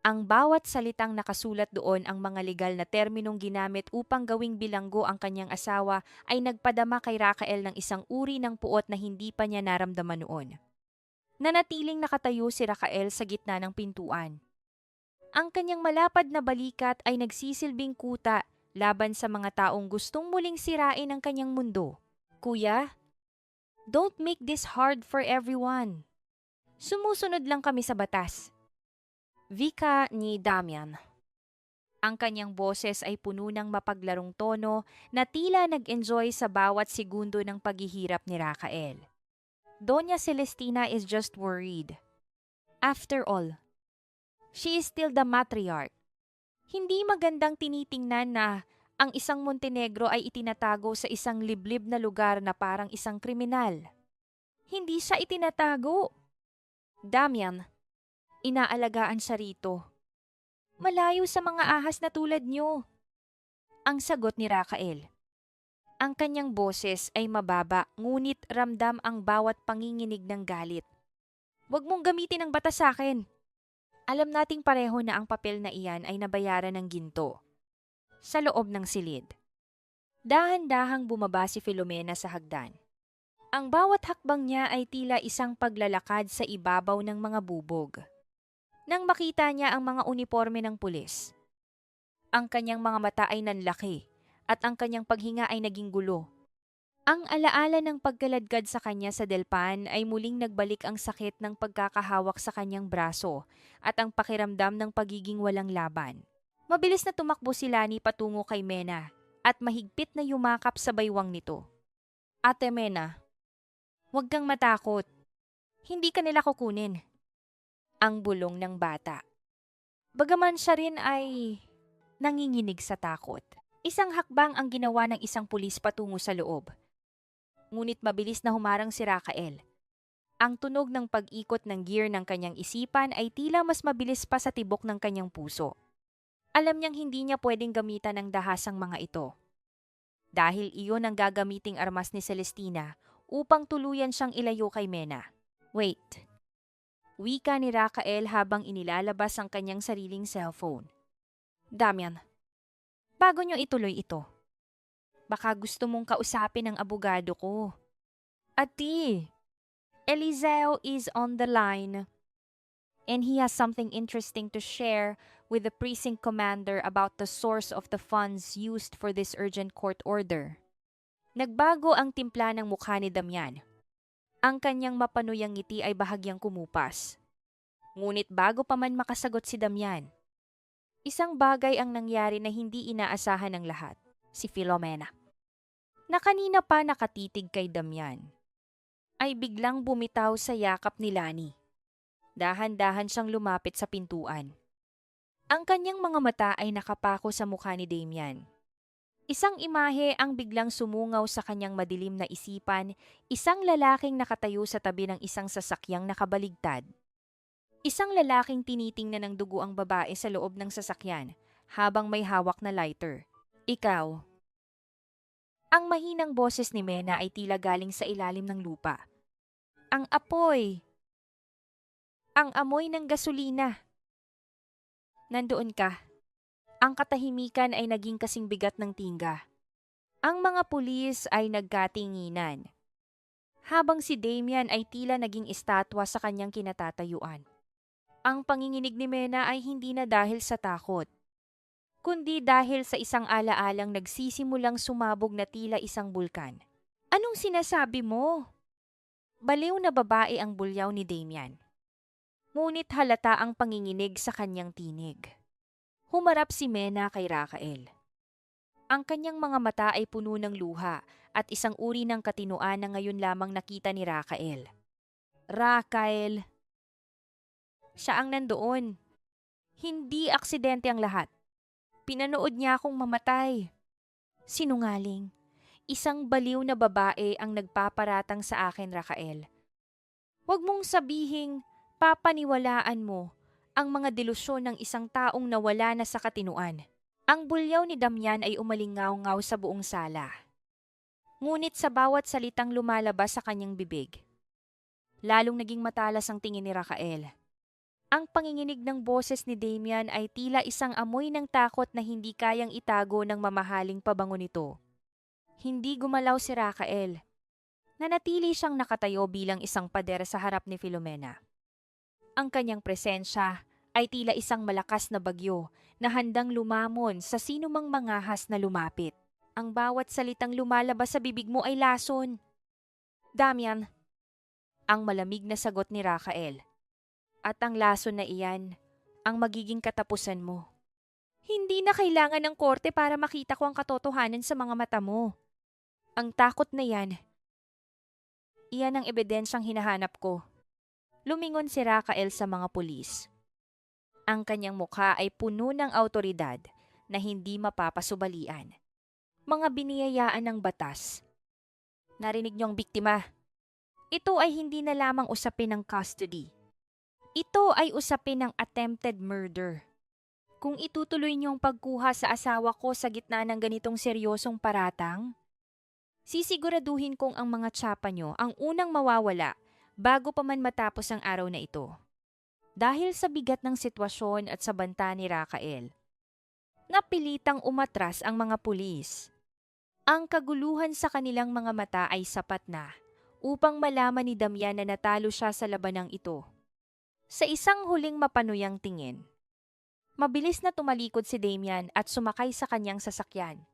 Ang bawat salitang nakasulat doon ang mga legal na terminong ginamit upang gawing bilanggo ang kanyang asawa ay nagpadama kay Raquel ng isang uri ng puot na hindi pa niya naramdaman noon. Nanatiling nakatayo si Raquel sa gitna ng pintuan. Ang kanyang malapad na balikat ay nagsisilbing kuta laban sa mga taong gustong muling sirain ang kanyang mundo. Kuya, don't make this hard for everyone. Sumusunod lang kami sa batas. Vika ni Damian. Ang kanyang boses ay puno ng mapaglarong tono na tila nag-enjoy sa bawat segundo ng paghihirap ni Raquel. Doña Celestina is just worried. After all, she is still the matriarch. Hindi magandang tinitingnan na ang isang Montenegro ay itinatago sa isang liblib na lugar na parang isang kriminal. Hindi siya itinatago. Damian, inaalagaan siya rito. Malayo sa mga ahas na tulad niyo. Ang sagot ni Raquel. Ang kanyang boses ay mababa ngunit ramdam ang bawat panginginig ng galit. Huwag mong gamitin ang batas sa akin. Alam nating pareho na ang papel na iyan ay nabayaran ng ginto. Sa loob ng silid. Dahan-dahang bumaba si Filomena sa hagdan. Ang bawat hakbang niya ay tila isang paglalakad sa ibabaw ng mga bubog. Nang makita niya ang mga uniforme ng pulis, ang kanyang mga mata ay nanlaki at ang kanyang paghinga ay naging gulo. Ang alaala ng pagkaladkad sa kanya sa delpan ay muling nagbalik ang sakit ng pagkakahawak sa kanyang braso at ang pakiramdam ng pagiging walang laban. Mabilis na tumakbo si Lani patungo kay Mena at mahigpit na yumakap sa baywang nito. Ate Mena, huwag kang matakot. Hindi ka nila kukunin. Ang bulong ng bata. Bagaman siya rin ay nanginginig sa takot. Isang hakbang ang ginawa ng isang pulis patungo sa loob. Ngunit mabilis na humarang si Raquel. Ang tunog ng pag-ikot ng gear ng kanyang isipan ay tila mas mabilis pa sa tibok ng kanyang puso. Alam niyang hindi niya pwedeng gamitan ng dahasang mga ito. Dahil iyon ang gagamiting armas ni Celestina upang tuluyan siyang ilayo kay Mena. Wait. Wika ni Raquel habang inilalabas ang kanyang sariling cellphone. Damian, bago niyo ituloy ito, baka gusto mong kausapin ang abogado ko. Ati, Eliseo is on the line. And he has something interesting to share with the precinct commander about the source of the funds used for this urgent court order. Nagbago ang timpla ng mukha ni Damian. Ang kanyang mapanuyang ngiti ay bahagyang kumupas. Ngunit bago pa man makasagot si Damian, isang bagay ang nangyari na hindi inaasahan ng lahat, si Filomena. Na kanina pa nakatitig kay Damian, ay biglang bumitaw sa yakap ni Lani. Dahan-dahan siyang lumapit sa pintuan. Ang kanyang mga mata ay nakapako sa mukha ni Damian. Isang imahe ang biglang sumungaw sa kanyang madilim na isipan, isang lalaking nakatayo sa tabi ng isang sasakyang nakabaligtad. Isang lalaking tinitingnan ng dugo ang babae sa loob ng sasakyan habang may hawak na lighter. Ikaw. Ang mahinang boses ni Mena ay tila galing sa ilalim ng lupa. Ang apoy! Ang amoy ng gasolina! Nandoon ka. Ang katahimikan ay naging kasing bigat ng tingga. Ang mga pulis ay nagkatinginan. Habang si Damian ay tila naging estatwa sa kanyang kinatatayuan. Ang panginginig ni Mena ay hindi na dahil sa takot, kundi dahil sa isang alaalang nagsisimulang sumabog na tila isang bulkan. Anong sinasabi mo? Baliw na babae ang bulyaw ni Damian. Ngunit halata ang panginginig sa kanyang tinig. Humarap si Mena kay Raquel. Ang kanyang mga mata ay puno ng luha at isang uri ng katinuan na ngayon lamang nakita ni Raquel. Raquel! Siya ang nandoon. Hindi aksidente ang lahat. Pinanood niya akong mamatay. Sinungaling. Isang baliw na babae ang nagpaparatang sa akin, Raquel. Huwag mong sabihing papaniwalaan mo ang mga delusyon ng isang taong nawala na sa katinuan. Ang bulyaw ni Damian ay umalingaw-ngaw sa buong sala. Ngunit sa bawat salitang lumalabas sa kanyang bibig, lalong naging matalas ang tingin ni Raquel. Ang panginginig ng boses ni Damian ay tila isang amoy ng takot na hindi kayang itago ng mamahaling pabango nito. Hindi gumalaw si Raquel. Nanatili siyang nakatayo bilang isang pader sa harap ni Filomena. Ang kanyang presensya ay tila isang malakas na bagyo na handang lumamon sa sinumang mangahas na lumapit. Ang bawat salitang lumalabas sa bibig mo ay lason. Damian, ang malamig na sagot ni Raquel. At ang lason na iyan, ang magiging katapusan mo. Hindi na kailangan ng korte para makita ko ang katotohanan sa mga mata mo. Ang takot na yan, iyan ang ebidensyang hinahanap ko. Lumingon si Raquel sa mga pulis. Ang kanyang mukha ay puno ng awtoridad na hindi mapapasubalian. Mga biniyayaan ng batas. Narinig niyong biktima. Ito ay hindi na lamang usapin ng custody. Ito ay usapin ng attempted murder. Kung itutuloy niyong pagkuha sa asawa ko sa gitna ng ganitong seryosong paratang, sisiguraduhin kong ang mga tsapa niyo ang unang mawawala bago pa man matapos ang araw na ito. Dahil sa bigat ng sitwasyon at sa banta ni Raquel, napilitang umatras ang mga pulis. Ang kaguluhan sa kanilang mga mata ay sapat na upang malaman ni Damian na natalo siya sa labanang ito. Sa isang huling mapanuyang tingin, mabilis na tumalikod si Damian at sumakay sa kanyang sasakyan.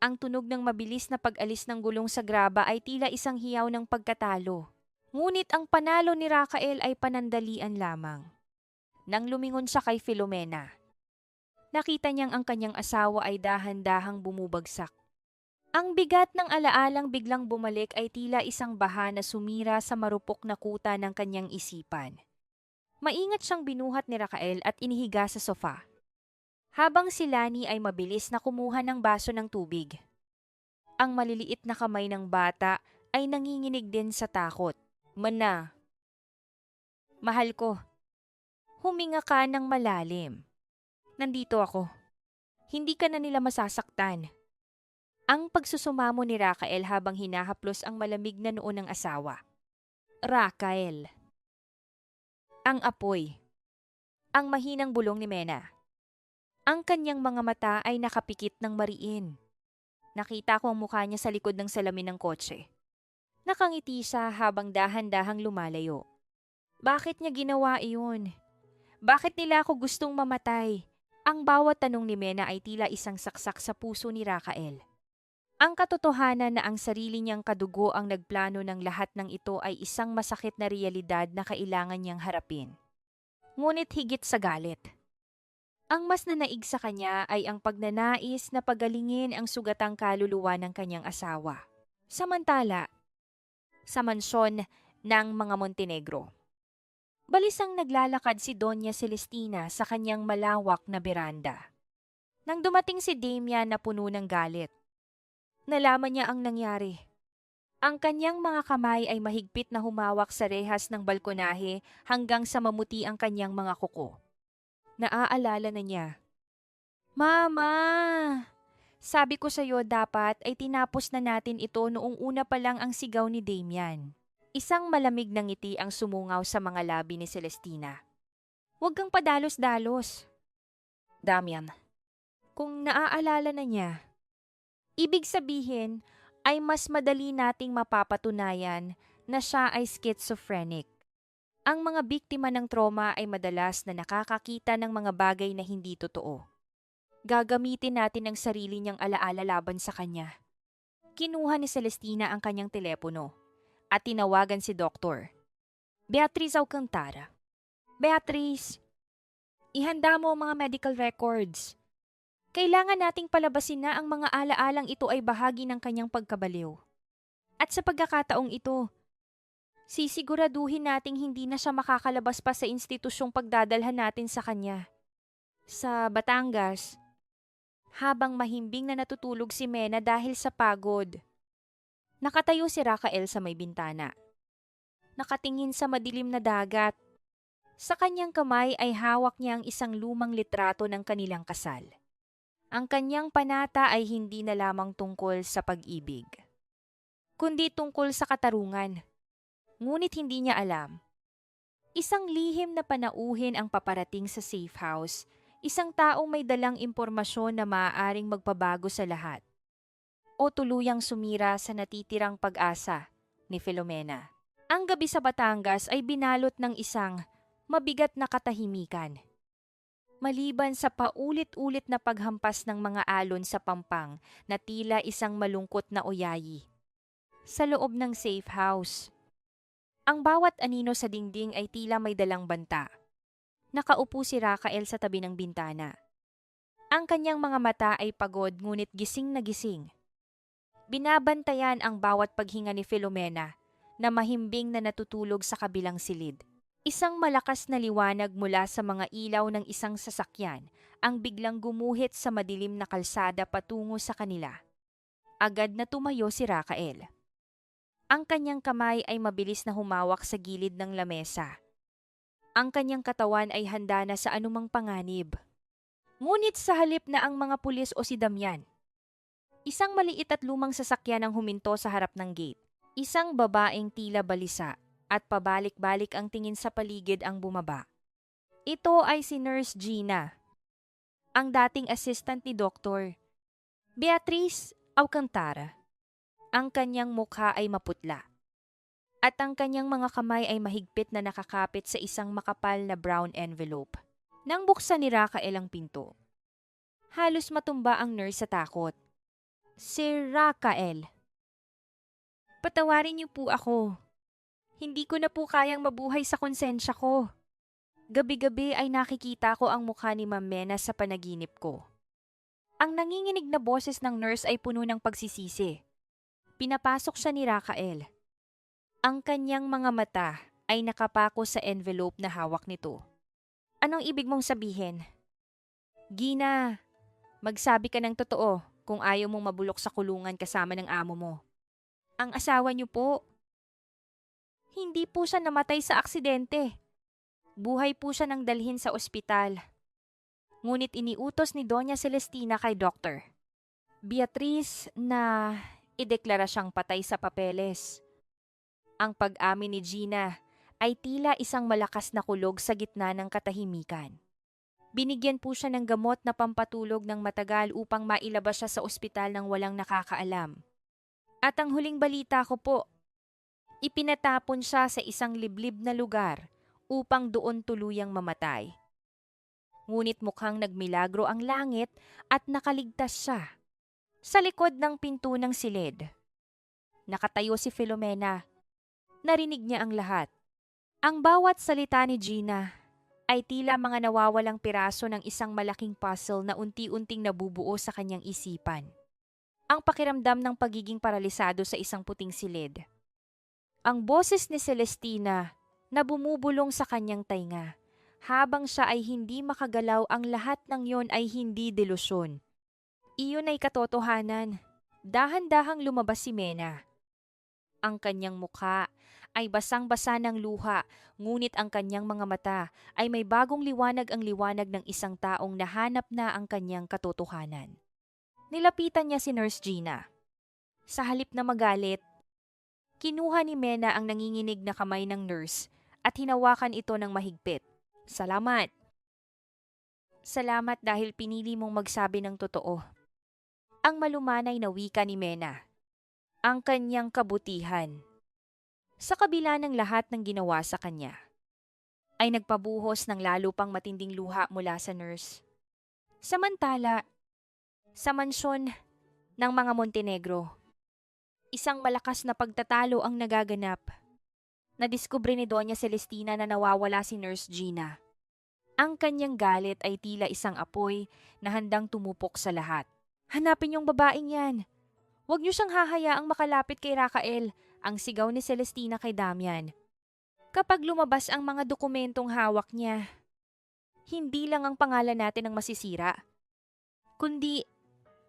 Ang tunog ng mabilis na pag-alis ng gulong sa graba ay tila isang hiyaw ng pagkatalo. Ngunit ang panalo ni Raquel ay panandalian lamang. Nang lumingon siya kay Filomena, nakita niyang ang kanyang asawa ay dahan-dahang bumubagsak. Ang bigat ng alaalang biglang bumalik ay tila isang baha na sumira sa marupok na kuta ng kanyang isipan. Maingat siyang binuhat ni Raquel at inihiga sa sofa. Habang si Lani ay mabilis na kumuha ng baso ng tubig. Ang maliliit na kamay ng bata ay nanginginig din sa takot. Mana. Mahal ko. Huminga ka ng malalim. Nandito ako. Hindi ka na nila masasaktan. Ang pagsusumamo ni Raquel habang hinahaplos ang malamig na noo ng asawa. Raquel. Ang apoy. Ang mahinang bulong ni Mena. Ang kanyang mga mata ay nakapikit ng mariin. Nakita ko ang mukha niya sa likod ng salamin ng kotse. Nakangiti siya habang dahan-dahang lumalayo. Bakit niya ginawa iyon? Bakit nila ako gustong mamatay? Ang bawat tanong ni Mena ay tila isang saksak sa puso ni Raquel. Ang katotohanan na ang sarili niyang kadugo ang nagplano ng lahat ng ito ay isang masakit na realidad na kailangan niyang harapin. Ngunit higit sa galit. Ang mas nanaig sa kanya ay ang pagnanais na pagalingin ang sugatang kaluluwa ng kanyang asawa. Samantala, sa mansyon ng mga Montenegro, balisang naglalakad si Doña Celestina sa kanyang malawak na beranda. Nang dumating si Damian na puno ng galit, nalaman niya ang nangyari. Ang kanyang mga kamay ay mahigpit na humawak sa rehas ng balkonahe hanggang sa mamuti ang kanyang mga kuko. Naaalala na niya. Mama! Sabi ko sa'yo dapat ay tinapos na natin ito noong una pa lang ang sigaw ni Damian. Isang malamig na ngiti ang sumungaw sa mga labi ni Celestina. Huwag kang padalos-dalos. Damian. Kung naaalala na niya, ibig sabihin ay mas madali nating mapapatunayan na siya ay schizophrenic. Ang mga biktima ng trauma ay madalas na nakakakita ng mga bagay na hindi totoo. Gagamitin natin ang sarili niyang alaala laban sa kanya. Kinuha ni Celestina ang kanyang telepono at tinawagan si Doktor. Beatriz Alcantara. Beatriz, ihanda mo ang mga medical records. Kailangan nating palabasin na ang mga alaalang ito ay bahagi ng kanyang pagkabaliw. At sa pagkakataong ito, sisiguraduhin nating hindi na siya makakalabas pa sa institusyong pagdadalhan natin sa kanya. Sa Batangas, habang mahimbing na natutulog si Mena dahil sa pagod. Nakatayo si Rafael sa may bintana. Nakatingin sa madilim na dagat. Sa kanyang kamay ay hawak niya ang isang lumang litrato ng kanilang kasal. Ang kanyang panata ay hindi na lamang tungkol sa pag-ibig, kundi tungkol sa katarungan. Ngunit hindi niya alam. Isang lihim na panauhin ang paparating sa safe house. Isang taong may dalang impormasyon na maaaring magpabago sa lahat o tuluyang sumira sa natitirang pag-asa ni Filomena. Ang gabi sa Batangas ay binalot ng isang mabigat na katahimikan. Maliban sa paulit-ulit na paghampas ng mga alon sa pampang na tila isang malungkot na oyayi. Sa loob ng safe house, ang bawat anino sa dingding ay tila may dalang banta. Nakaupo si Rafael sa tabi ng bintana. Ang kanyang mga mata ay pagod ngunit gising na gising. Binabantayan ang bawat paghinga ni Filomena na mahimbing na natutulog sa kabilang silid. Isang malakas na liwanag mula sa mga ilaw ng isang sasakyan ang biglang gumuhit sa madilim na kalsada patungo sa kanila. Agad na tumayo si Rafael. Ang kanyang kamay ay mabilis na humawak sa gilid ng lamesa. Ang kanyang katawan ay handa na sa anumang panganib. Ngunit sa halip na ang mga pulis o si Damian, isang maliit at lumang sasakyan ang huminto sa harap ng gate. Isang babaeng tila balisa at pabalik-balik ang tingin sa paligid ang bumaba. Ito ay si Nurse Gina, ang dating assistant ni Dr. Beatriz Alcantara. Ang kanyang mukha ay maputla. At ang kanyang mga kamay ay mahigpit na nakakapit sa isang makapal na brown envelope. Nang buksan ni Rafael ang pinto, halos matumba ang nurse sa takot. Sir Rafael. Patawarin niyo po ako. Hindi ko na po kayang mabuhay sa konsensya ko. Gabi-gabi ay nakikita ko ang mukha ni Ma'am Mena sa panaginip ko. Ang nanginginig na boses ng nurse ay puno ng pagsisisi. Pinapasok siya ni Rafael. Ang kanyang mga mata ay nakapako sa envelope na hawak nito. Anong ibig mong sabihin? Gina, magsabi ka ng totoo kung ayaw mong mabulok sa kulungan kasama ng amo mo. Ang asawa niyo po. Hindi po siya namatay sa aksidente. Buhay po siya nang dalhin sa ospital. Ngunit iniutos ni Doña Celestina kay Dr. Beatriz na ideklara siyang patay sa papeles. Ang pag-amin ni Gina ay tila isang malakas na kulog sa gitna ng katahimikan. Binigyan po siya ng gamot na pampatulog ng matagal upang mailabas siya sa ospital ng walang nakakaalam. At ang huling balita ko po, ipinatapon siya sa isang liblib na lugar upang doon tuluyang mamatay. Ngunit mukhang nagmilagro ang langit at nakaligtas siya. Sa likod ng pinto ng silid, nakatayo si Filomena. Narinig niya ang lahat. Ang bawat salita ni Gina ay tila mga nawawalang piraso ng isang malaking puzzle na unti-unting nabubuo sa kanyang isipan. Ang pakiramdam ng pagiging paralisado sa isang puting silid. Ang boses ni Celestina na bumubulong sa kanyang tainga. Habang siya ay hindi makagalaw, ang lahat ng yon ay hindi delusyon. Iyon ay katotohanan. Dahan-dahang lumabas si Mena. Ang kanyang mukha ay basang-basa ng luha, ngunit ang kanyang mga mata ay may bagong liwanag, ang liwanag ng isang taong nahanap na ang kanyang katotohanan. Nilapitan niya si Nurse Gina. Sa halip na magalit, kinuha ni Mena ang nanginginig na kamay ng nurse at hinawakan ito ng mahigpit. Salamat. Salamat dahil pinili mong magsabi ng totoo. Ang malumanay na wika ni Mena. Ang kanyang kabutihan. Sa kabila ng lahat ng ginawa sa kanya, ay nagpabuhos ng lalo pang matinding luha mula sa nurse. Samantala, sa mansyon ng mga Montenegro, isang malakas na pagtatalo ang nagaganap. Nadiskubre ni Doña Celestina na nawawala si Nurse Gina. Ang kanyang galit ay tila isang apoy na handang tumupok sa lahat. Hanapin yung babaeng yan. Huwag niyo siyang hahayaang makalapit kay Rafael, ang sigaw ni Celestina kay Damian. Kapag lumabas ang mga dokumentong hawak niya, hindi lang ang pangalan natin ang masisira, kundi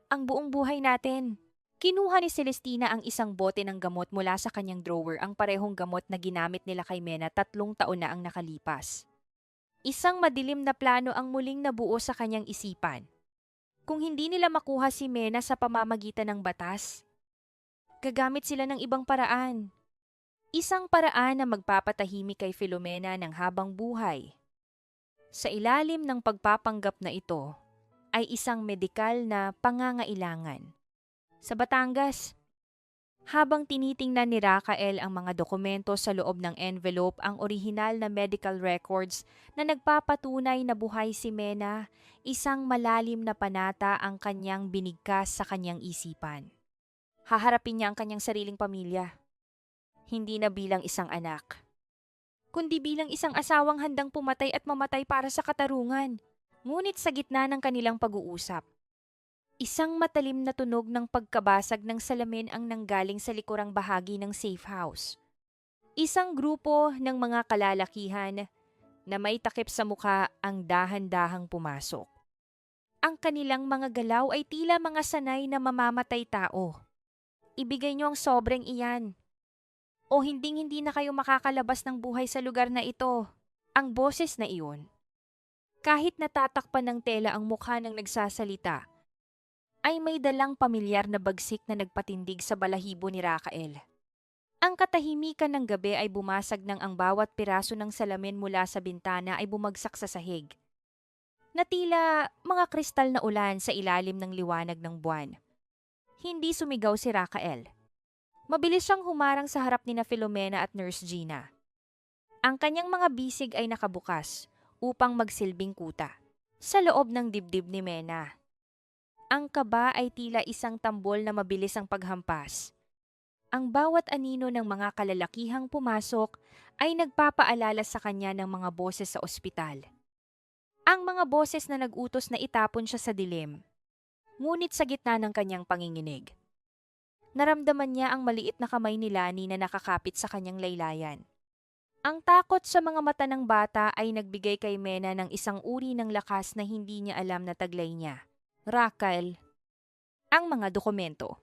ang buong buhay natin. Kinuha ni Celestina ang isang bote ng gamot mula sa kanyang drawer, ang parehong gamot na ginamit nila kay Mena 3 taon na ang nakalipas. Isang madilim na plano ang muling nabuo sa kanyang isipan. Kung hindi nila makuha si Mena sa pamamagitan ng batas, gagamit sila ng ibang paraan. Isang paraan na magpapatahimik kay Filomena ng habang buhay. Sa ilalim ng pagpapanggap na ito ay isang medikal na pangangailangan. Sa Batangas, habang tinitingnan ni Rafael ang mga dokumento sa loob ng envelope, ang orihinal na medical records na nagpapatunay na buhay si Mena, isang malalim na panata ang kanyang binigkas sa kanyang isipan. Haharapin niya ang kanyang sariling pamilya. Hindi na bilang isang anak, kundi bilang isang asawang handang pumatay at mamatay para sa katarungan. Ngunit sa gitna ng kanilang pag-uusap, isang matalim na tunog ng pagkabasag ng salamin ang nanggaling sa likurang bahagi ng safe house. Isang grupo ng mga kalalakihan na may takip sa mukha ang dahan-dahang pumasok. Ang kanilang mga galaw ay tila mga sanay na mamamatay tao. Ibigay niyo ang sobreng iyan, o hinding-hindi na kayo makakalabas ng buhay sa lugar na ito. Ang boses na iyon, kahit natatakpan ng tela ang mukha ng nagsasalita, ay may dalang pamilyar na bagsik na nagpatindig sa balahibo ni Rafael. Ang katahimikan ng gabi ay bumasag nang ang bawat piraso ng salamin mula sa bintana ay bumagsak sa sahig, na tila mga kristal na ulan sa ilalim ng liwanag ng buwan. Hindi sumigaw si Rafael. Mabilis siyang humarang sa harap ni na Filomena at Nurse Gina. Ang kanyang mga bisig ay nakabukas upang magsilbing kuta sa loob ng dibdib ni Mena. Ang kaba ay tila isang tambol na mabilis ang paghampas. Ang bawat anino ng mga kalalakihang pumasok ay nagpapaalala sa kanya ng mga boses sa ospital. Ang mga boses na nag-utos na itapon siya sa dilim. Ngunit sa gitna ng kanyang panginginig, naramdaman niya ang maliit na kamay ni Lani na nakakapit sa kanyang laylayan. Ang takot sa mga mata ng bata ay nagbigay kay Mena ng isang uri ng lakas na hindi niya alam na taglay niya. Raquel, ang mga dokumento.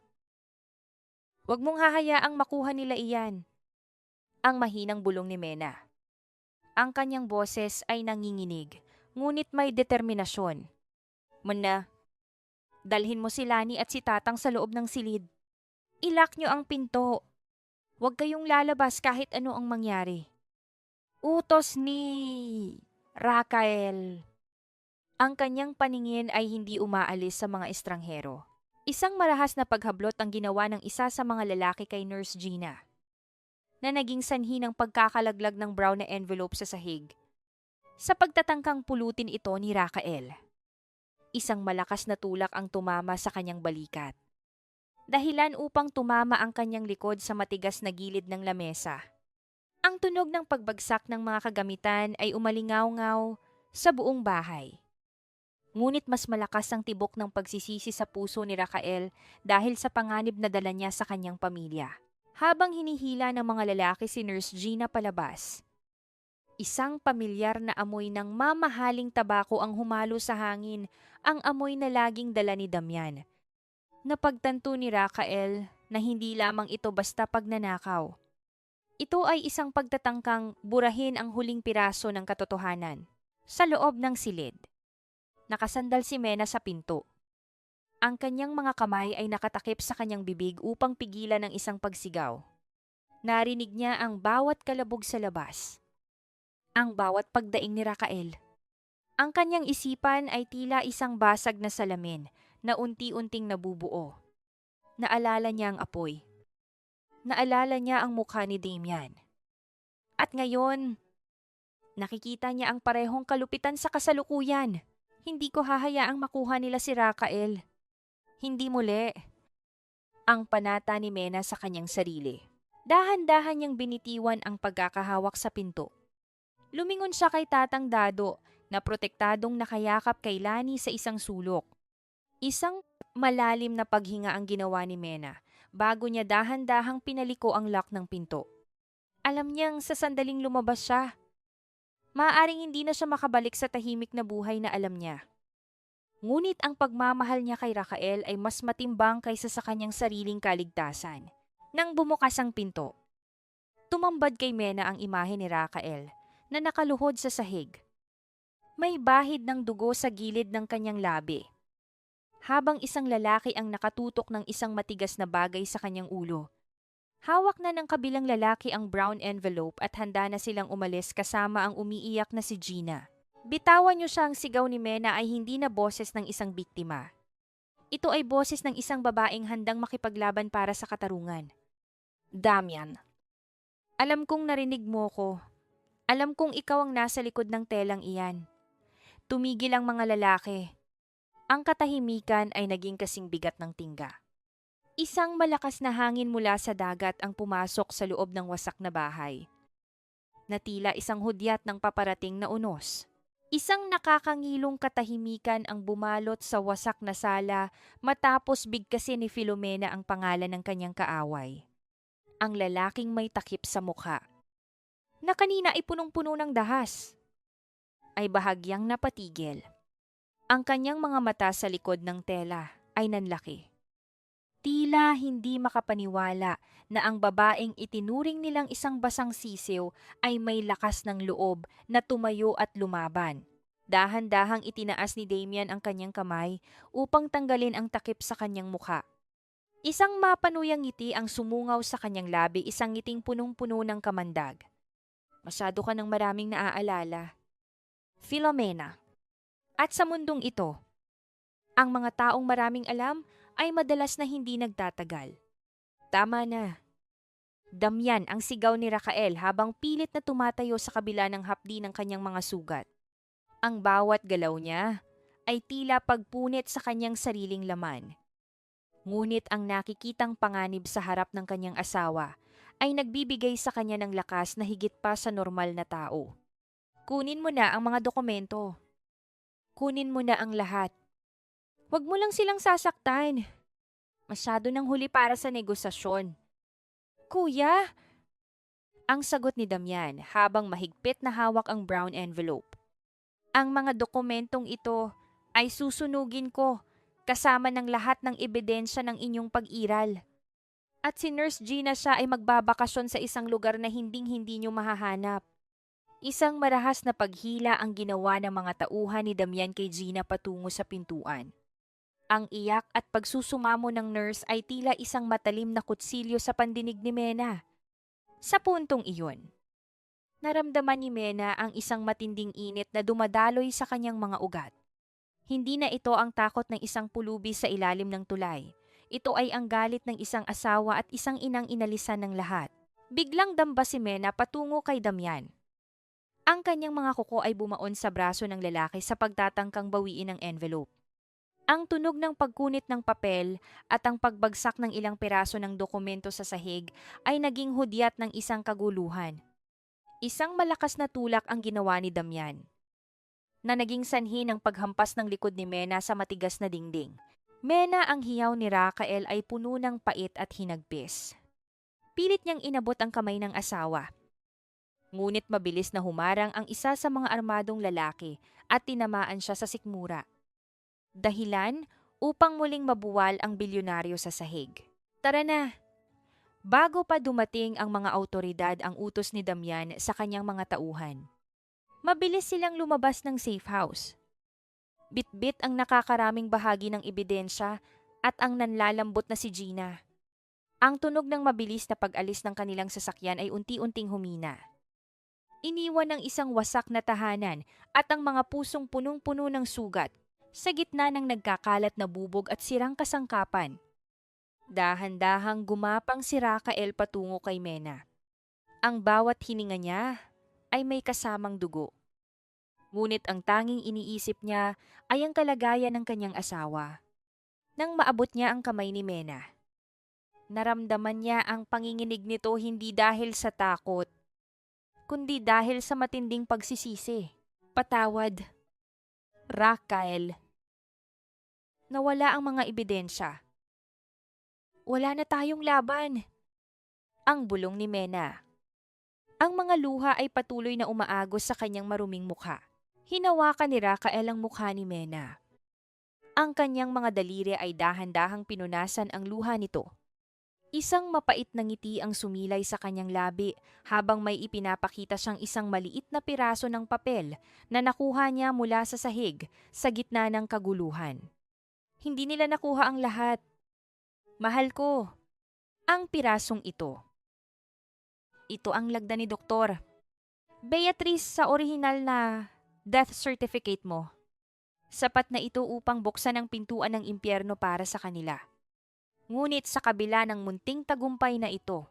Huwag mong hahayaang makuha nila iyan. Ang mahinang bulong ni Mena. Ang kanyang boses ay nanginginig, ngunit may determinasyon. Muna, dalhin mo si Lani at si Tatang sa loob ng silid. Ilak niyo ang pinto. Huwag kayong lalabas kahit ano ang mangyari. Utos ni Raquel. Ang kanyang paningin ay hindi umaalis sa mga estranghero. Isang marahas na paghablot ang ginawa ng isa sa mga lalaki kay Nurse Gina, na naging sanhi ng pagkakalaglag ng brown na envelope sa sahig. Sa pagtatangkang pulutin ito ni Raquel, isang malakas na tulak ang tumama sa kanyang balikat. Dahilan upang tumama ang kanyang likod sa matigas na gilid ng lamesa. Ang tunog ng pagbagsak ng mga kagamitan ay umalingaw-ngaw sa buong bahay. Ngunit mas malakas ang tibok ng pagsisisi sa puso ni Raquel dahil sa panganib na dala niya sa kanyang pamilya. Habang hinihila ng mga lalaki si Nurse Gina palabas, isang pamilyar na amoy ng mamahaling tabako ang humalo sa hangin, ang amoy na laging dala ni Damian. Napagtanto ni Raquel na hindi lamang ito basta pagnanakaw. Ito ay isang pagtatangkang burahin ang huling piraso ng katotohanan. Sa loob ng silid, nakasandal si Mena sa pinto. Ang kanyang mga kamay ay nakatakip sa kanyang bibig upang pigilan ang isang pagsigaw. Narinig niya ang bawat kalabog sa labas, ang bawat pagdaing ni Raquel. Ang kanyang isipan ay tila isang basag na salamin na unti-unting nabubuo. Naalala niya ang apoy. Naalala niya ang mukha ni Damian. At ngayon, nakikita niya ang parehong kalupitan sa kasalukuyan. Hindi ko hahayaang makuha nila si Raquel. Hindi muli. Ang panata ni Mena sa kanyang sarili. Dahan-dahan niyang binitiwan ang pagkakahawak sa pinto. Lumingon siya kay Tatang Dado na protektadong nakayakap kay Lani sa isang sulok. Isang malalim na paghinga ang ginawa ni Mena bago niya dahan-dahang pinaliko ang lock ng pinto. Alam niyang sa sandaling lumabas siya. Maaaring hindi na siya makabalik sa tahimik na buhay na alam niya. Ngunit ang pagmamahal niya kay Raquel ay mas matimbang kaysa sa kanyang sariling kaligtasan. Nang bumukas ang pinto, tumambad kay Mena ang imahe ni Raquel na nakaluhod sa sahig. May bahid ng dugo sa gilid ng kanyang labi. Habang isang lalaki ang nakatutok ng isang matigas na bagay sa kanyang ulo. Hawak na ng kabilang lalaki ang brown envelope at handa na silang umalis kasama ang umiiyak na si Gina. Bitawan niyo siya, ang sigaw ni Mena ay hindi na boses ng isang biktima. Ito ay boses ng isang babaeng handang makipaglaban para sa katarungan. Damian, alam kong narinig mo ko. Alam kong ikaw ang nasa likod ng telang iyan. Tumigil ang mga lalaki. Ang katahimikan ay naging kasing bigat ng tingga. Isang malakas na hangin mula sa dagat ang pumasok sa loob ng wasak na bahay. Na tila isang hudyat ng paparating na unos. Isang nakakangilong katahimikan ang bumalot sa wasak na sala matapos bigkasin ni Filomena ang pangalan ng kanyang kaaway. Ang lalaking may takip sa mukha, na kanina ay punong-puno ng dahas, ay bahagyang napatigil. Ang kanyang mga mata sa likod ng tela ay nanlaki. Tila hindi makapaniwala na ang babaeng itinuring nilang isang basang sisiw ay may lakas ng loob na tumayo at lumaban. Dahan-dahang itinaas ni Damian ang kanyang kamay upang tanggalin ang takip sa kanyang mukha. Isang mapanuyang ngiti ang sumungaw sa kanyang labi, isang ngiting punong-puno ng kamandag. Masyado ka ng maraming naaalala, Filomena. At sa mundong ito, ang mga taong maraming alam ay madalas na hindi nagtatagal. Tama na. Damian ang sigaw ni Raquel habang pilit na tumatayo sa kabila ng hapdi ng kanyang mga sugat. Ang bawat galaw niya ay tila pagpunit sa kanyang sariling laman. Ngunit ang nakikitang panganib sa harap ng kanyang asawa ay nagbibigay sa kanya ng lakas na higit pa sa normal na tao. Kunin mo na ang mga dokumento. Kunin mo na ang lahat. Huwag mo lang silang sasaktan. Masyado nang huli para sa negosasyon. Kuya! Ang sagot ni Damian habang mahigpit na hawak ang brown envelope. Ang mga dokumentong ito ay susunugin ko kasama ng lahat ng ebidensya ng inyong pag-iral. At si Nurse Gina siya ay magbabakasyon sa isang lugar na hinding-hindi nyo mahahanap. Isang marahas na paghila ang ginawa ng mga tauhan ni Damian kay Gina patungo sa pintuan. Ang iyak at pagsusumamo ng nurse ay tila isang matalim na kutsilyo sa pandinig ni Mena. Sa puntong iyon, naramdaman ni Mena ang isang matinding init na dumadaloy sa kanyang mga ugat. Hindi na ito ang takot ng isang pulubi sa ilalim ng tulay. Ito ay ang galit ng isang asawa at isang inang inalisan ng lahat. Biglang damba si Mena patungo kay Damian. Ang kanyang mga kuko ay bumaon sa braso ng lalaki sa pagtatangkang bawiin ang envelope. Ang tunog ng pagkunit ng papel at ang pagbagsak ng ilang piraso ng dokumento sa sahig ay naging hudyat ng isang kaguluhan. Isang malakas na tulak ang ginawa ni Damian, na naging sanhi ng paghampas ng likod ni Mena sa matigas na dingding. Mena, ang hiyaw ni Raquel ay puno ng pait at hinagpis. Pilit niyang inabot ang kamay ng asawa. Ngunit mabilis na humarang ang isa sa mga armadong lalaki at tinamaan siya sa sikmura. Dahilan upang muling mabuwal ang bilyonaryo sa sahig. Tara na, Bago pa dumating ang mga awtoridad ang utos ni Damian sa kanyang mga tauhan. Mabilis silang lumabas ng safe house. Bitbit ang nakakaraming bahagi ng ebidensya at ang nanlalambot na si Gina. Ang tunog ng mabilis na pag-alis ng kanilang sasakyan ay unti-unting humina. Iniwan ng isang wasak na tahanan at ang mga pusong punong-puno ng sugat sa gitna ng nagkakalat na bubog at sirang kasangkapan. Dahan-dahang gumapang si Rafael patungo kay Mena. Ang bawat hininga niya ay may kasamang dugo. Ngunit ang tanging iniisip niya ay ang kalagayan ng kanyang asawa. Nang maabot niya ang kamay ni Mena, naramdaman niya ang panginginig nito hindi dahil sa takot, kundi dahil sa matinding pagsisisi. Patawad, Rafael. Nawala ang mga ebidensya. Wala na tayong laban. Ang bulong ni Mena. Ang mga luha ay patuloy na umaagos sa kanyang maruming mukha. Hinawakan ni Rafael ang mukha ni Mena. Ang kanyang mga daliri ay dahan-dahang pinunasan ang luha nito. Isang mapait na ngiti ang sumilay sa kanyang labi habang may ipinapakita siyang isang maliit na piraso ng papel na nakuha niya mula sa sahig sa gitna ng kaguluhan. Hindi nila nakuha ang lahat. Mahal ko, ang pirasong ito. Ito ang lagda ni Doktor. Beatrice, sa orihinal na death certificate mo. Sapat na ito upang buksan ang pintuan ng impyerno para sa kanila. Ngunit sa kabila ng munting tagumpay na ito,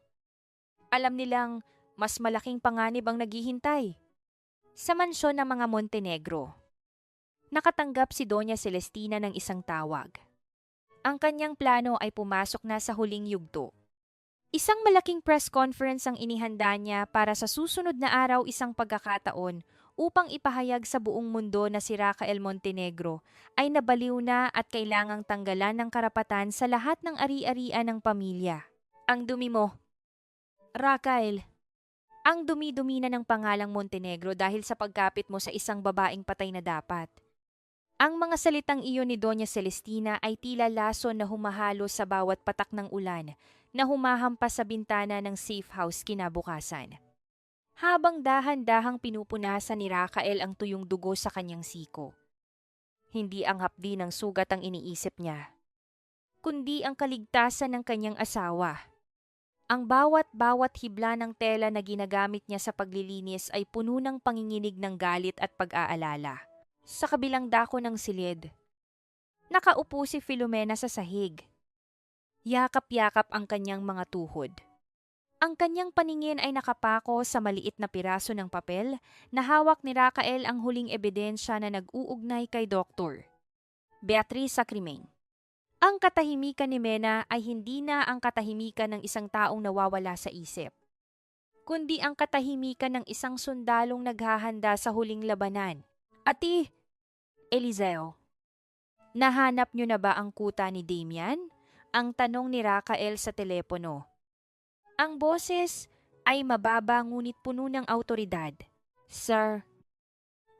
alam nilang mas malaking panganib ang naghihintay. Sa mansyon ng mga Montenegro, nakatanggap si Doña Celestina ng isang tawag. Ang kanyang plano ay pumasok na sa huling yugto. Isang malaking press conference ang inihanda niya para sa susunod na araw, isang pagkakataon upang ipahayag sa buong mundo na si Rafael Montenegro ay nabaliw na at kailangang tanggalan ng karapatan sa lahat ng ari-arian ng pamilya. Ang dumi mo, Rafael. Ang dumi-dumi na ng pangalang Montenegro dahil sa pagkapit mo sa isang babaeng patay na dapat. Ang mga salitang iyon ni Doña Celestina ay tila lason na humahalo sa bawat patak ng ulan na humahampas sa bintana ng safe house kinabukasan. Habang dahan-dahang pinupunasan ni Rafael ang tuyong dugo sa kanyang siko. Hindi ang hapdi ng sugat ang iniisip niya, kundi ang kaligtasan ng kanyang asawa. Ang bawat hibla ng tela na ginagamit niya sa paglilinis ay puno ng panginginig ng galit at pag-aalala. Sa kabilang dako ng silid, nakaupo si Filomena sa sahig. Yakap-yakap ang kanyang mga tuhod. Ang kanyang paningin ay nakapako sa maliit na piraso ng papel na hawak ni Rafael, ang huling ebidensya na nag-uugnay kay Doktor Beatrice sa krimen. Ang katahimikan ni Mena ay hindi na ang katahimikan ng isang taong nawawala sa isip, kundi ang katahimikan ng isang sundalong naghahanda sa huling labanan. Ati, Eliseo, nahanap niyo na ba ang kuta ni Damian? Ang tanong ni Rafael sa telepono. Ang boses ay mababa ngunit puno ng awtoridad. Sir,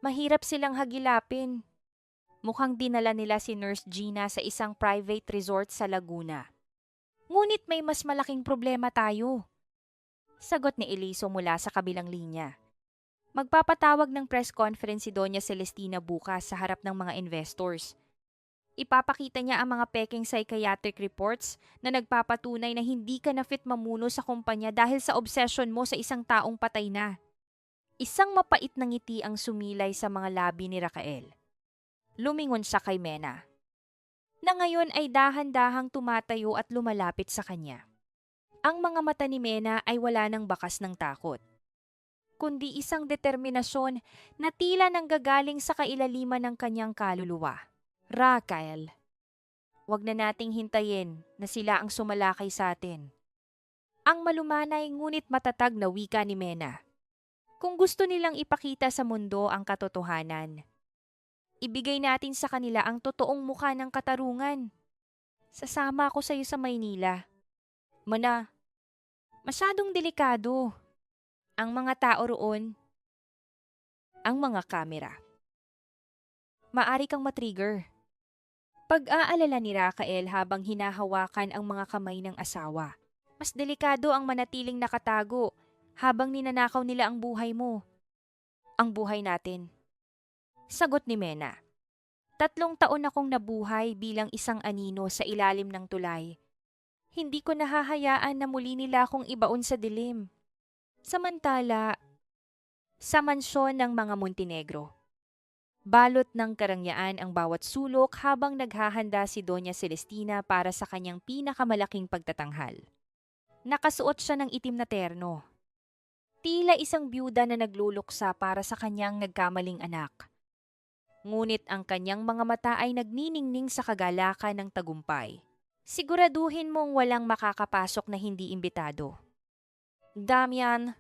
mahirap silang hagilapin. Mukhang dinala nila si Nurse Gina sa isang private resort sa Laguna. Ngunit may mas malaking problema tayo. Sagot ni Eliso mula sa kabilang linya. Magpapatawag ng press conference si Doña Celestina bukas sa harap ng mga investors. Ipapakita niya ang mga peking psychiatric reports na nagpapatunay na hindi ka na fit mamuno sa kumpanya dahil sa obsession mo sa isang taong patay na. Isang mapait na ngiti ang sumilay sa mga labi ni Rafael. Lumingon siya kay Mena, na ngayon ay dahan-dahang tumatayo at lumalapit sa kanya. Ang mga mata ni Mena ay wala ng bakas ng takot, kundi isang determinasyon na tila nanggagaling sa kailaliman ng kanyang kaluluwa. Rafael, wag na nating hintayin na sila ang sumalakay sa atin. Ang malumanay ngunit matatag na wika ni Mena. Kung gusto nilang ipakita sa mundo ang katotohanan, ibigay natin sa kanila ang totoong mukha ng katarungan. Sasama ako sa iyo sa Maynila. Mana, masyadong delikado. Ang mga tao roon, ang mga kamera. Maari kang matrigger. Pag-aalala ni Rafael habang hinahawakan ang mga kamay ng asawa. Mas delikado ang manatiling nakatago habang ninanakaw nila ang buhay mo. Ang buhay natin. Sagot ni Mena. 3 taon akong nabuhay bilang isang anino sa ilalim ng tulay. Hindi ko nahahayaan na muli nila akong ibaon sa dilim. Samantala, sa mansyon ng mga Montenegro, balot ng karangyaan ang bawat sulok habang naghahanda si Doña Celestina para sa kanyang pinakamalaking pagtatanghal. Nakasuot siya ng itim na terno. Tila isang byuda na nagluluksa para sa kanyang nagkamaling anak. Ngunit ang kanyang mga mata ay nagniningning sa kagalakan ng tagumpay. Siguraduhin mong walang makakapasok na hindi imbitado. Damian,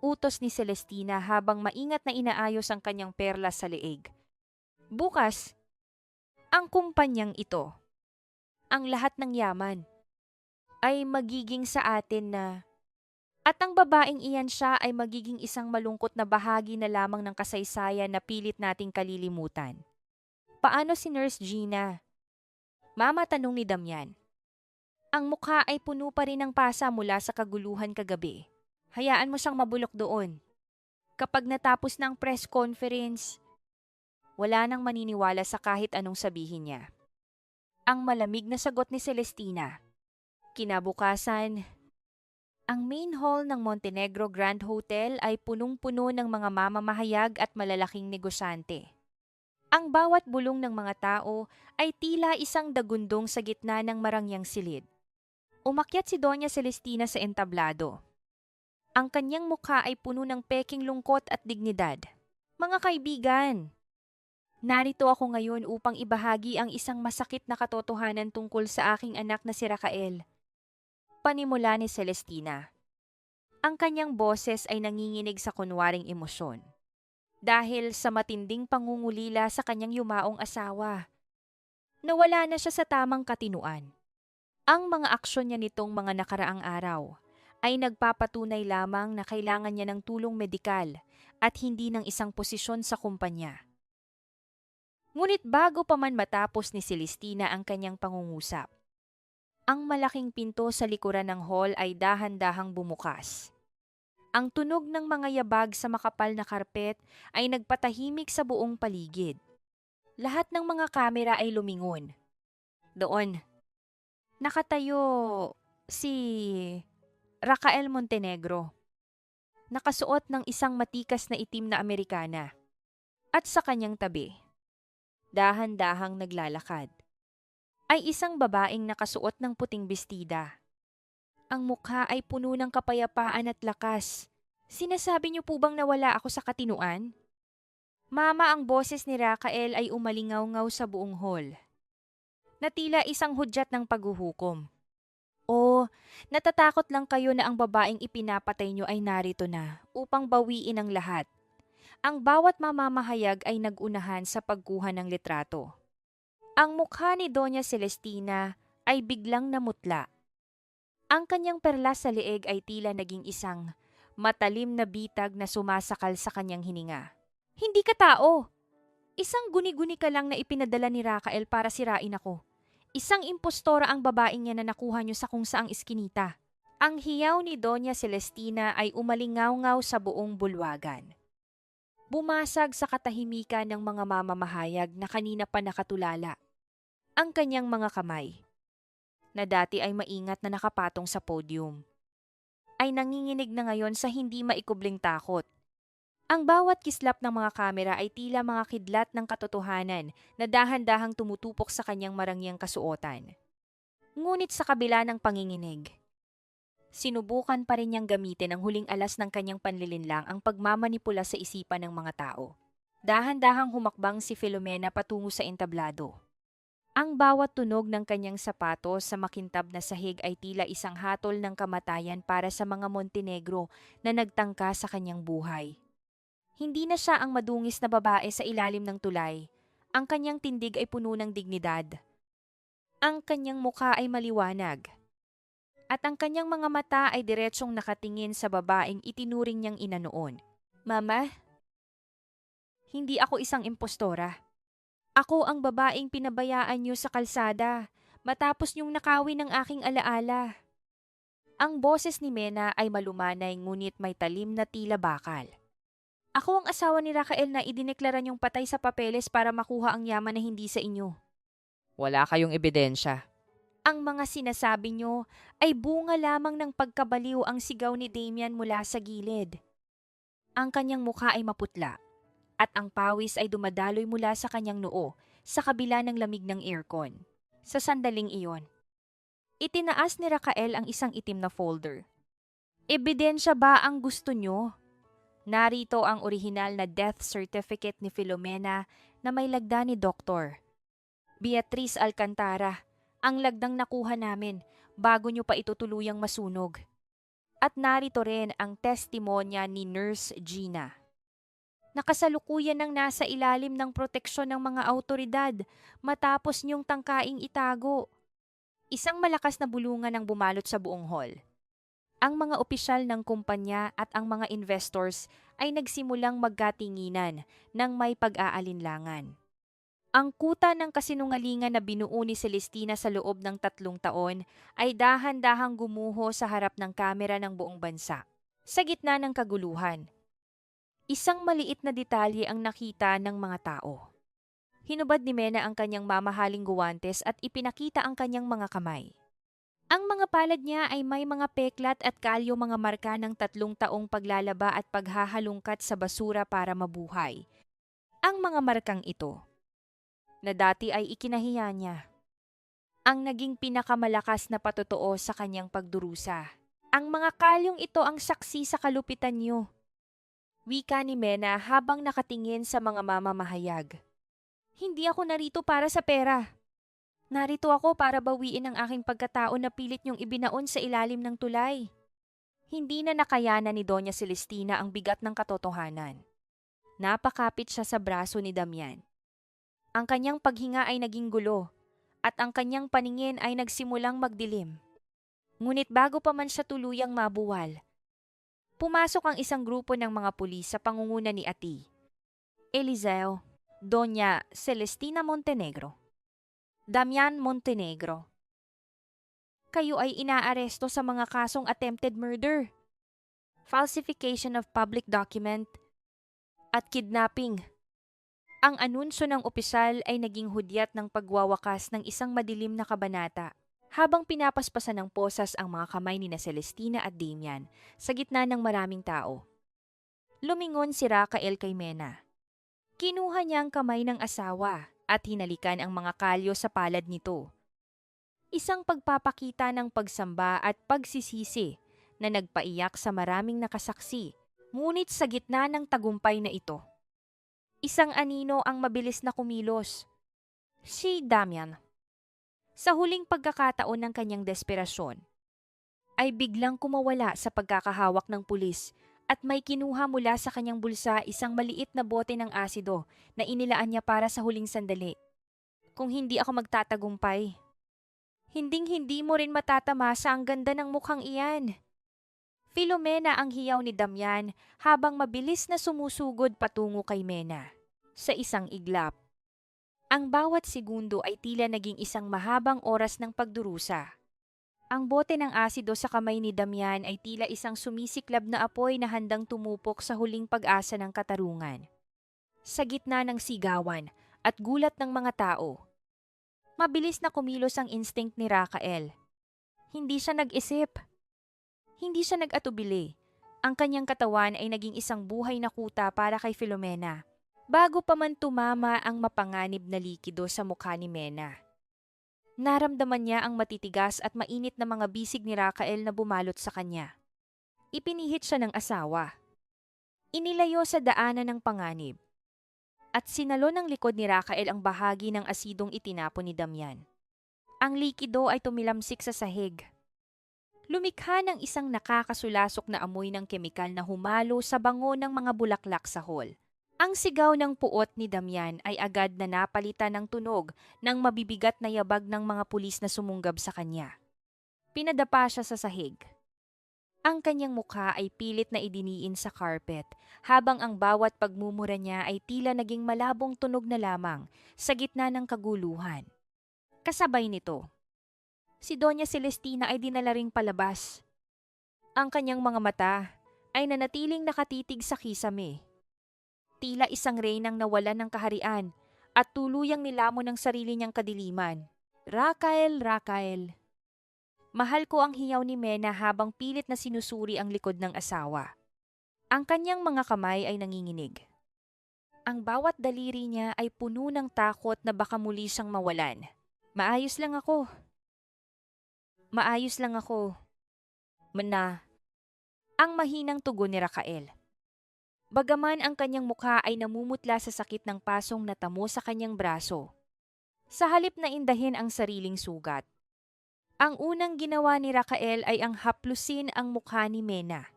utos ni Celestina habang maingat na inaayos ang kanyang perlas sa leeg. Bukas, ang kumpanyang ito, ang lahat ng yaman, ay magiging sa atin na at ang babaeng iyan siya ay magiging isang malungkot na bahagi na lamang ng kasaysayan na pilit nating kalilimutan. Paano si Nurse Gina? Mama, tanong ni Damian. Ang mukha ay puno pa rin ng pasa mula sa kaguluhan kagabi. Hayaan mo siyang mabulok doon. Kapag natapos ng press conference, wala nang maniniwala sa kahit anong sabihin niya. Ang malamig na sagot ni Celestina. Kinabukasan, ang main hall ng Montenegro Grand Hotel ay punong-puno ng mga mamamahayag at malalaking negosyante. Ang bawat bulong ng mga tao ay tila isang dagundong sa gitna ng marangyang silid. Umakyat si Doña Celestina sa entablado. Ang kanyang mukha ay puno ng peking lungkot at dignidad. Mga kaibigan, narito ako ngayon upang ibahagi ang isang masakit na katotohanan tungkol sa aking anak na si Rafael. Panimula ni Celestina. Ang kanyang boses ay nanginginig sa kunwaring emosyon. Dahil sa matinding pangungulila sa kanyang yumaong asawa. Nawala na siya sa tamang katinuan. Ang mga aksyon niya nitong mga nakaraang araw ay nagpapatunay lamang na kailangan niya ng tulong medikal at hindi ng isang posisyon sa kumpanya. Ngunit bago pa man matapos ni Celestina ang kanyang pangungusap, ang malaking pinto sa likuran ng hall ay dahan-dahang bumukas. Ang tunog ng mga yabag sa makapal na karpet ay nagpatahimik sa buong paligid. Lahat ng mga kamera ay lumingon. Doon, nakatayo si Rafael Montenegro. Nakasuot ng isang matikas na itim na Amerikana. At sa kanyang tabi, dahan-dahang naglalakad, ay isang babaeng nakasuot ng puting bestida. Ang mukha ay puno ng kapayapaan at lakas. Sinasabi niyo po bang nawala ako sa katinuan? Mama, ang boses ni Rafael ay umalingaw-ngaw sa buong hall. Na tila isang hudyat ng paghuhukom. O, natatakot lang kayo na ang babaeng ipinapatay niyo ay narito na upang bawiin ang lahat. Ang bawat mamamahayag ay nagunahan sa pagkuha ng litrato. Ang mukha ni Doña Celestina ay biglang namutla. Ang kanyang perlas sa leeg ay tila naging isang matalim na bitag na sumasakal sa kanyang hininga. Hindi ka tao! Isang guni-guni ka lang na ipinadala ni Rafael para sirain ako. Isang impostora ang babaeng niya na nakuha niyo sa kung saang iskinita. Ang hiyaw ni Doña Celestina ay umalingaw-ngaw sa buong bulwagan. Bumasag sa katahimikan ng mga mamamahayag na kanina pa nakatulala. Ang kanyang mga kamay, na dati ay maingat na nakapatong sa podium, ay nanginginig na ngayon sa hindi maikubling takot. Ang bawat kislap ng mga kamera ay tila mga kidlat ng katotohanan na dahan-dahang tumutupok sa kanyang marangyang kasuotan. Ngunit sa kabila ng panginginig, sinubukan pa rin niyang gamitin ang huling alas ng kanyang panlilinlang ang pagmamanipula sa isipan ng mga tao. Dahan-dahang humakbang si Filomena patungo sa entablado. Ang bawat tunog ng kanyang sapatos sa makintab na sahig ay tila isang hatol ng kamatayan para sa mga Montenegro na nagtangka sa kanyang buhay. Hindi na siya ang madungis na babae sa ilalim ng tulay. Ang kanyang tindig ay puno ng dignidad. Ang kanyang mukha ay maliwanag. At ang kanyang mga mata ay diretsyong nakatingin sa babaeng itinuring niyang ina noon. Mama, hindi ako isang impostora. Ako ang babaeng pinabayaan niyo sa kalsada matapos niyong nakawin ng aking alaala. Ang boses ni Mena ay malumanay ngunit may talim na tila bakal. Ako ang asawa ni Rafael na idineklara niyong patay sa papeles para makuha ang yaman na hindi sa inyo. Wala kayong ebidensya. Ang mga sinasabi niyo ay bunga lamang ng pagkabaliw, ang sigaw ni Damian mula sa gilid. Ang kanyang mukha ay maputla at ang pawis ay dumadaloy mula sa kanyang noo sa kabila ng lamig ng aircon. Sa sandaling iyon, itinaas ni Rafael ang isang itim na folder. Ebidensya ba ang gusto niyo? Narito ang orihinal na death certificate ni Filomena na may lagda ni Dr. Beatriz Alcantara, ang lagdang nakuha namin bago nyo pa ito tuluyang masunog. At narito rin ang testimonya ni Nurse Gina. Nakasalukuyan ng nasa ilalim ng proteksyon ng mga autoridad matapos niyong tangkaing itago. Isang malakas na bulungan ang bumalot sa buong hall. Ang mga opisyal ng kumpanya at ang mga investors ay nagsimulang magkatinginan ng may pag-aalinlangan. Ang kuta ng kasinungalingan na binuo ni Celestina sa loob ng 3 taon ay dahan-dahang gumuho sa harap ng kamera ng buong bansa. Sa gitna ng kaguluhan, isang maliit na detalye ang nakita ng mga tao. Hinubad ni Mena ang kanyang mamahaling guwantes at ipinakita ang kanyang mga kamay. Ang mga palad niya ay may mga peklat at kalyo, mga marka ng 3 taong paglalaba at paghahalungkat sa basura para mabuhay. Ang mga markang ito, na dati ay ikinahiya niya, ang naging pinakamalakas na patotoo sa kanyang pagdurusa. Ang mga kalyong ito ang saksi sa kalupitan niyo. Wika ni Mena habang nakatingin sa mga mamamahayag. Hindi ako narito para sa pera. Narito ako para bawiin ang aking pagkatao na pilit niyong ibinaon sa ilalim ng tulay. Hindi na nakayanan ni Doña Celestina ang bigat ng katotohanan. Napakapit siya sa braso ni Damian. Ang kanyang paghinga ay naging gulo at ang kanyang paningin ay nagsimulang magdilim. Ngunit bago pa man siya tuluyang mabuwal, pumasok ang isang grupo ng mga pulis sa pangunguna ni Ati Eliseo, Doña Celestina Montenegro, Damian Montenegro. Kayo ay inaaresto sa mga kasong attempted murder, falsification of public document, at kidnapping. Ang anunsyo ng opisyal ay naging hudyat ng pagwawakas ng isang madilim na kabanata habang pinapaspasan ng posas ang mga kamay ni na Celestina at Damian sa gitna ng maraming tao. Lumingon si Rafael kay Mena. Kinuha niya ang kamay ng asawa at hinalikan ang mga kalyo sa palad nito. Isang pagpapakita ng pagsamba at pagsisisi na nagpaiyak sa maraming nakasaksi. Ngunit sa gitna ng tagumpay na ito, isang anino ang mabilis na kumilos. Si Damian. Sa huling pagkakataon ng kanyang desperasyon, ay biglang kumawala sa pagkakahawak ng pulis at may kinuha mula sa kanyang bulsa isang maliit na bote ng asido na inilaan niya para sa huling sandali. Kung hindi ako magtatagumpay, hinding-hindi mo rin matatamasa ang ganda ng mukhang iyan. Filomena ang hiyaw ni Damian habang mabilis na sumusugod patungo kay Mena. Sa isang iglap, ang bawat segundo ay tila naging isang mahabang oras ng pagdurusa. Ang bote ng asido sa kamay ni Damian ay tila isang sumisiklab na apoy na handang tumupok sa huling pag-asa ng katarungan. Sa gitna ng sigawan at gulat ng mga tao, mabilis na kumilos ang instinct ni Rafael. Hindi siya nag-isip. Hindi siya nag-atubili. Ang kanyang katawan ay naging isang buhay na kuta para kay Filomena, bago pa man tumama ang mapanganib na likido sa mukha ni Mena. Naramdaman niya ang matitigas at mainit na mga bisig ni Rafael na bumalot sa kanya. Ipinihit siya ng asawa. Inilayo sa daanan ng panganib. At sinalo ng likod ni Rafael ang bahagi ng asidong itinapon ni Damian. Ang likido ay tumilamsik sa sahig. Lumikha ng isang nakakasulasok na amoy ng kemikal na humalo sa bango ng mga bulaklak sa hall. Ang sigaw ng puot ni Damian ay agad na napalitan ng tunog ng mabibigat na yabag ng mga pulis na sumunggab sa kanya. Pinadapa siya sa sahig. Ang kanyang mukha ay pilit na idiniin sa carpet, habang ang bawat pagmumura niya ay tila naging malabong tunog na lamang sa gitna ng kaguluhan. Kasabay nito, si Doña Celestina ay dinala ring palabas. Ang kanyang mga mata ay nanatiling nakatitig sa kisame. Tila isang reynang nawalan ng kaharian at tuluyang nilamon ng sarili niyang kadiliman. Rakael, Rakael. Mahal ko ang hiyaw ni Mena habang pilit na sinusuri ang likod ng asawa. Ang kanyang mga kamay ay nanginginig. Ang bawat daliri niya ay puno ng takot na baka muli siyang mawalan. Maayos lang ako. Maayos lang ako. Mena. Ang mahinang tugon ni Rakael. Bagaman ang kanyang mukha ay namumutla sa sakit ng pasong natamo sa kanyang braso. Sa halip na indahin ang sariling sugat. Ang unang ginawa ni Rakael ay ang haplusin ang mukha ni Mena.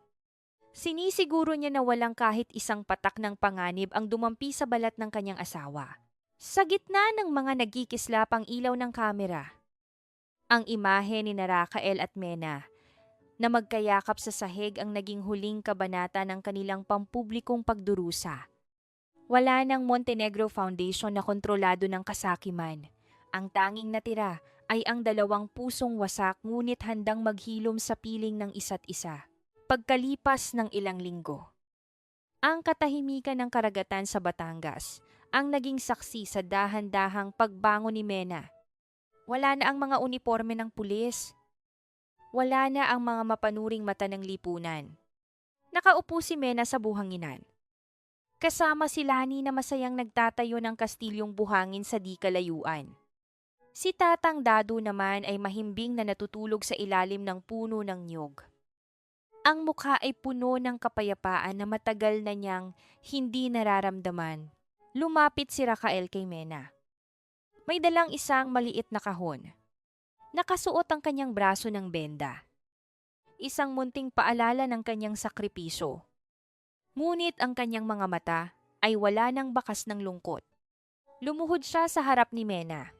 Sinisiguro niya na walang kahit isang patak ng panganib ang dumampi sa balat ng kanyang asawa. Sa gitna ng mga nagkikislap ang ilaw ng kamera, ang imahe ni Rakael at Mena na magkayakap sa sahig ang naging huling kabanata ng kanilang pampublikong pagdurusa. Wala ng Montenegro Foundation na kontrolado ng kasakiman. Ang tanging natira ay ang dalawang pusong wasak ngunit handang maghilom sa piling ng isa't isa. Pagkalipas ng ilang linggo, ang katahimikan ng karagatan sa Batangas ang naging saksi sa dahan-dahang pagbangon ni Mena. Wala na ang mga uniforme ng pulis. Wala na ang mga mapanuring mata ng lipunan. Nakaupo si Mena sa buhanginan. Kasama si Lani na masayang nagtatayo ng kastilyong buhangin sa di kalayuan. Si Tatang Dado naman ay mahimbing na natutulog sa ilalim ng puno ng niyog. Ang mukha ay puno ng kapayapaan na matagal na niyang hindi nararamdaman. Lumapit si Rakael kay Mena. May dalang isang maliit na kahon. Nakasuot ang kanyang braso ng benda. Isang munting paalala ng kanyang sakripisyo. Ngunit ang kanyang mga mata ay wala ng bakas ng lungkot. Lumuhod siya sa harap ni Mena.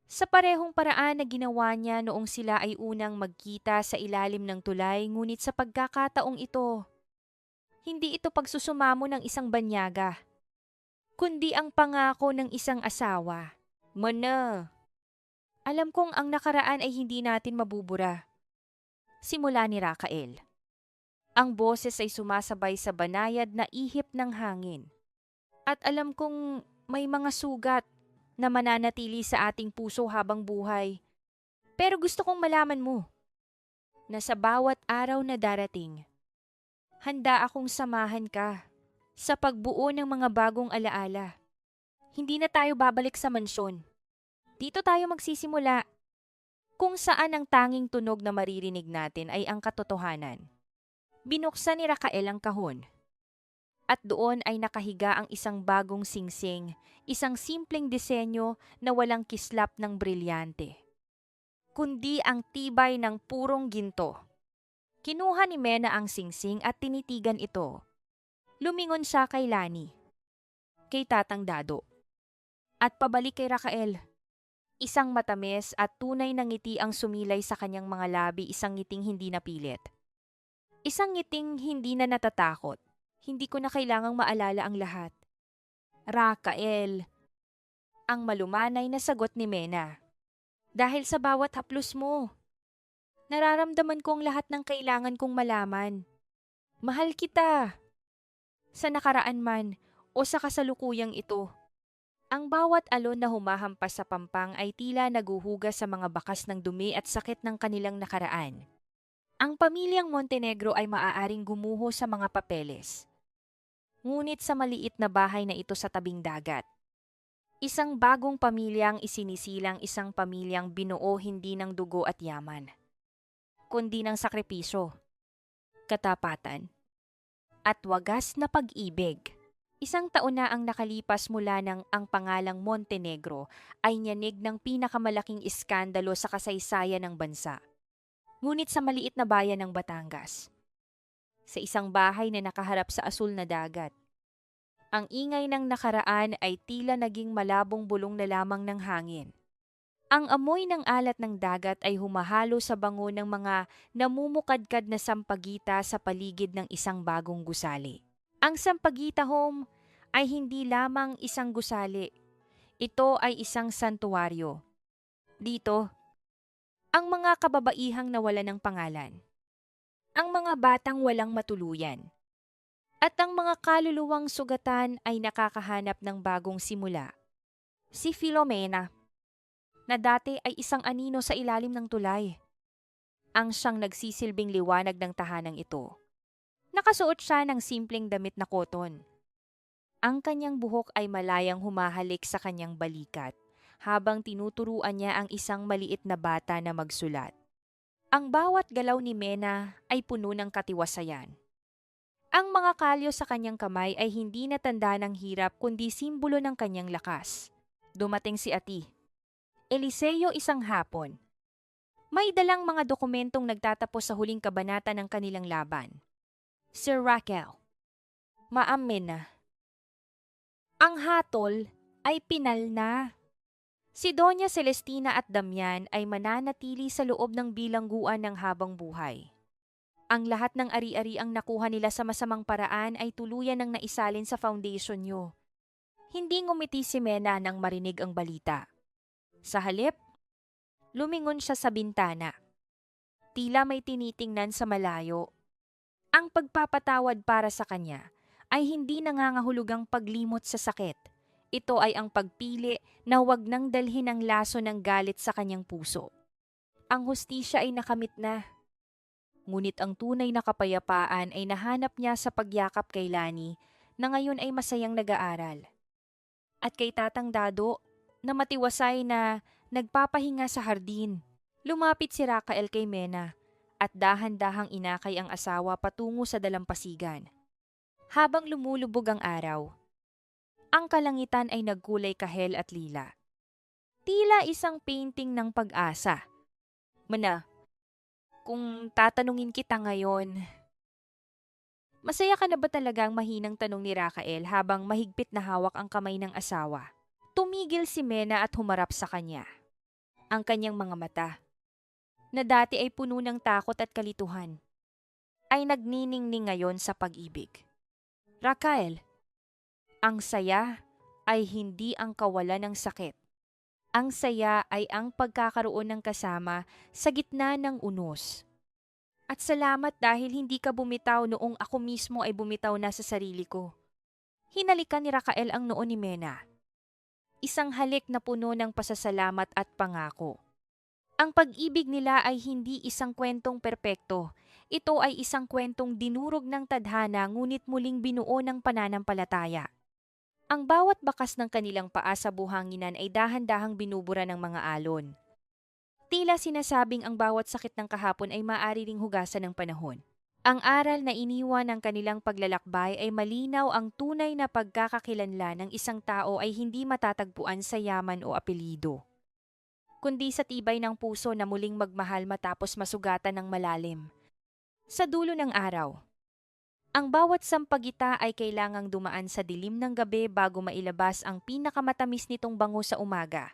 Sa parehong paraan na ginawa niya noong sila ay unang magkita sa ilalim ng tulay, ngunit sa pagkakataong ito, hindi ito pagsusumamo ng isang banyaga, kundi ang pangako ng isang asawa. Mena, alam kong ang nakaraan ay hindi natin mabubura. Simula ni Rakael. Ang boses ay sumasabay sa banayad na ihip ng hangin. At alam kong may mga sugat na mananatili sa ating puso habang buhay. Pero gusto kong malaman mo na sa bawat araw na darating, handa akong samahan ka sa pagbuo ng mga bagong alaala. Hindi na tayo babalik sa mansyon. Dito tayo magsisimula, kung saan ang tanging tunog na maririnig natin ay ang katotohanan. Binuksan ni Rakael ang kahon. At doon ay nakahiga ang isang bagong singsing, isang simpleng disenyo na walang kislap ng brilyante, kundi ang tibay ng purong ginto. Kinuha ni Mena ang singsing at tinitigan ito. Lumingon siya kay Lani, kay Tatang Dado, at pabalik kay Rakael. Isang matamis at tunay na ngiti ang sumilay sa kanyang mga labi, isang ngiting hindi napilit. Isang ngiting hindi na natatakot. Hindi ko na kailangang maalala ang lahat. Rakael, ang malumanay na sagot ni Mena. Dahil sa bawat haplos mo, nararamdaman ko ang lahat ng kailangan kong malaman. Mahal kita. Sa nakaraan man o sa kasalukuyang ito. Ang bawat alon na humahampas sa pampang ay tila naguhugas sa mga bakas ng dumi at sakit ng kanilang nakaraan. Ang pamilyang Montenegro ay maaaring gumuho sa mga papeles. Ngunit sa maliit na bahay na ito sa tabing dagat, isang bagong pamilyang isinisilang, isang pamilyang binuo hindi ng dugo at yaman, kundi ng sakripisyo, katapatan, at wagas na pag-ibig. Isang taon na ang nakalipas mula nang ang pangalang Montenegro ay nyanig ng pinakamalaking iskandalo sa kasaysayan ng bansa. Ngunit sa maliit na bayan ng Batangas, sa isang bahay na nakaharap sa asul na dagat, ang ingay ng nakaraan ay tila naging malabong bulong na lamang ng hangin. Ang amoy ng alat ng dagat ay humahalo sa bango ng mga namumukadkad na sampagita sa paligid ng isang bagong gusali. Ang sampagita home ay hindi lamang isang gusali. Ito ay isang santuwaryo. Dito, ang mga kababaihang nawala ng pangalan, ang mga batang walang matuluyan. At ang mga kaluluwang sugatan ay nakakahanap ng bagong simula. Si Filomena, na dati ay isang anino sa ilalim ng tulay, ang siyang nagsisilbing liwanag ng tahanang ito. Nakasuot siya ng simpleng damit na koton. Ang kanyang buhok ay malayang humahalik sa kanyang balikat habang tinuturuan niya ang isang maliit na bata na magsulat. Ang bawat galaw ni Mena ay puno ng katiwasayan. Ang mga kalyo sa kanyang kamay ay hindi na tanda ng hirap kundi simbolo ng kanyang lakas. Dumating si Ati. Eliseo isang hapon. May dalang mga dokumentong nagtatapos sa huling kabanata ng kanilang laban. Sir Raquel. Ma'am Mena. Ang hatol ay pinal na. Si Doña Celestina at Damian ay mananatili sa loob ng bilangguan ng habang buhay. Ang lahat ng ari-ari ang nakuha nila sa masamang paraan ay tuluyan ng naisalin sa foundation nyo. Hindi ngumiti si Mena nang marinig ang balita. Sa halip, lumingon siya sa bintana. Tila may tinitingnan sa malayo. Ang pagpapatawad para sa kanya ay hindi nangangahulugang paglimot sa sakit. Ito ay ang pagpili na huwag nang dalhin ang laso ng galit sa kanyang puso. Ang hustisya ay nakamit na. Ngunit ang tunay na kapayapaan ay nahanap niya sa pagyakap kay Lani na ngayon ay masayang nag-aaral. At kay Tatang Dado na matiwasay na nagpapahinga sa hardin. Lumapit si Raquel kay Mena at dahan-dahang inakay ang asawa patungo sa dalampasigan. Habang lumulubog ang araw, ang kalangitan ay nagkulay kahel at lila. Tila isang painting ng pag-asa. Mana, kung tatanungin kita ngayon, masaya ka na ba talagang mahinang tanong ni Raquel habang mahigpit na hawak ang kamay ng asawa? Tumigil si Mena at humarap sa kanya. Ang kanyang mga mata, na dati ay puno ng takot at kalituhan, ay nagniningning ngayon sa pag-ibig. Raquel, ang saya ay hindi ang kawalan ng sakit. Ang saya ay ang pagkakaroon ng kasama sa gitna ng unos. At salamat dahil hindi ka bumitaw noong ako mismo ay bumitaw na sa sarili ko. Hinalikan ni Raquel ang noo ni Mena. Isang halik na puno ng pasasalamat at pangako. Ang pag-ibig nila ay hindi isang kwentong perpekto. Ito ay isang kwentong dinurog ng tadhana ngunit muling binuo ng pananampalataya. Ang bawat bakas ng kanilang paa sa buhanginan ay dahan-dahang binubura ng mga alon. Tila sinasabing ang bawat sakit ng kahapon ay maaari ring hugasan ng panahon. Ang aral na iniwan ng kanilang paglalakbay ay malinaw ang tunay na pagkakakilanlan ng isang tao ay hindi matatagpuan sa yaman o apelyido, kundi sa tibay ng puso na muling magmahal matapos masugatan ng malalim. Sa dulo ng araw, ang bawat sampagita ay kailangang dumaan sa dilim ng gabi bago mailabas ang pinakamatamis nitong bango sa umaga.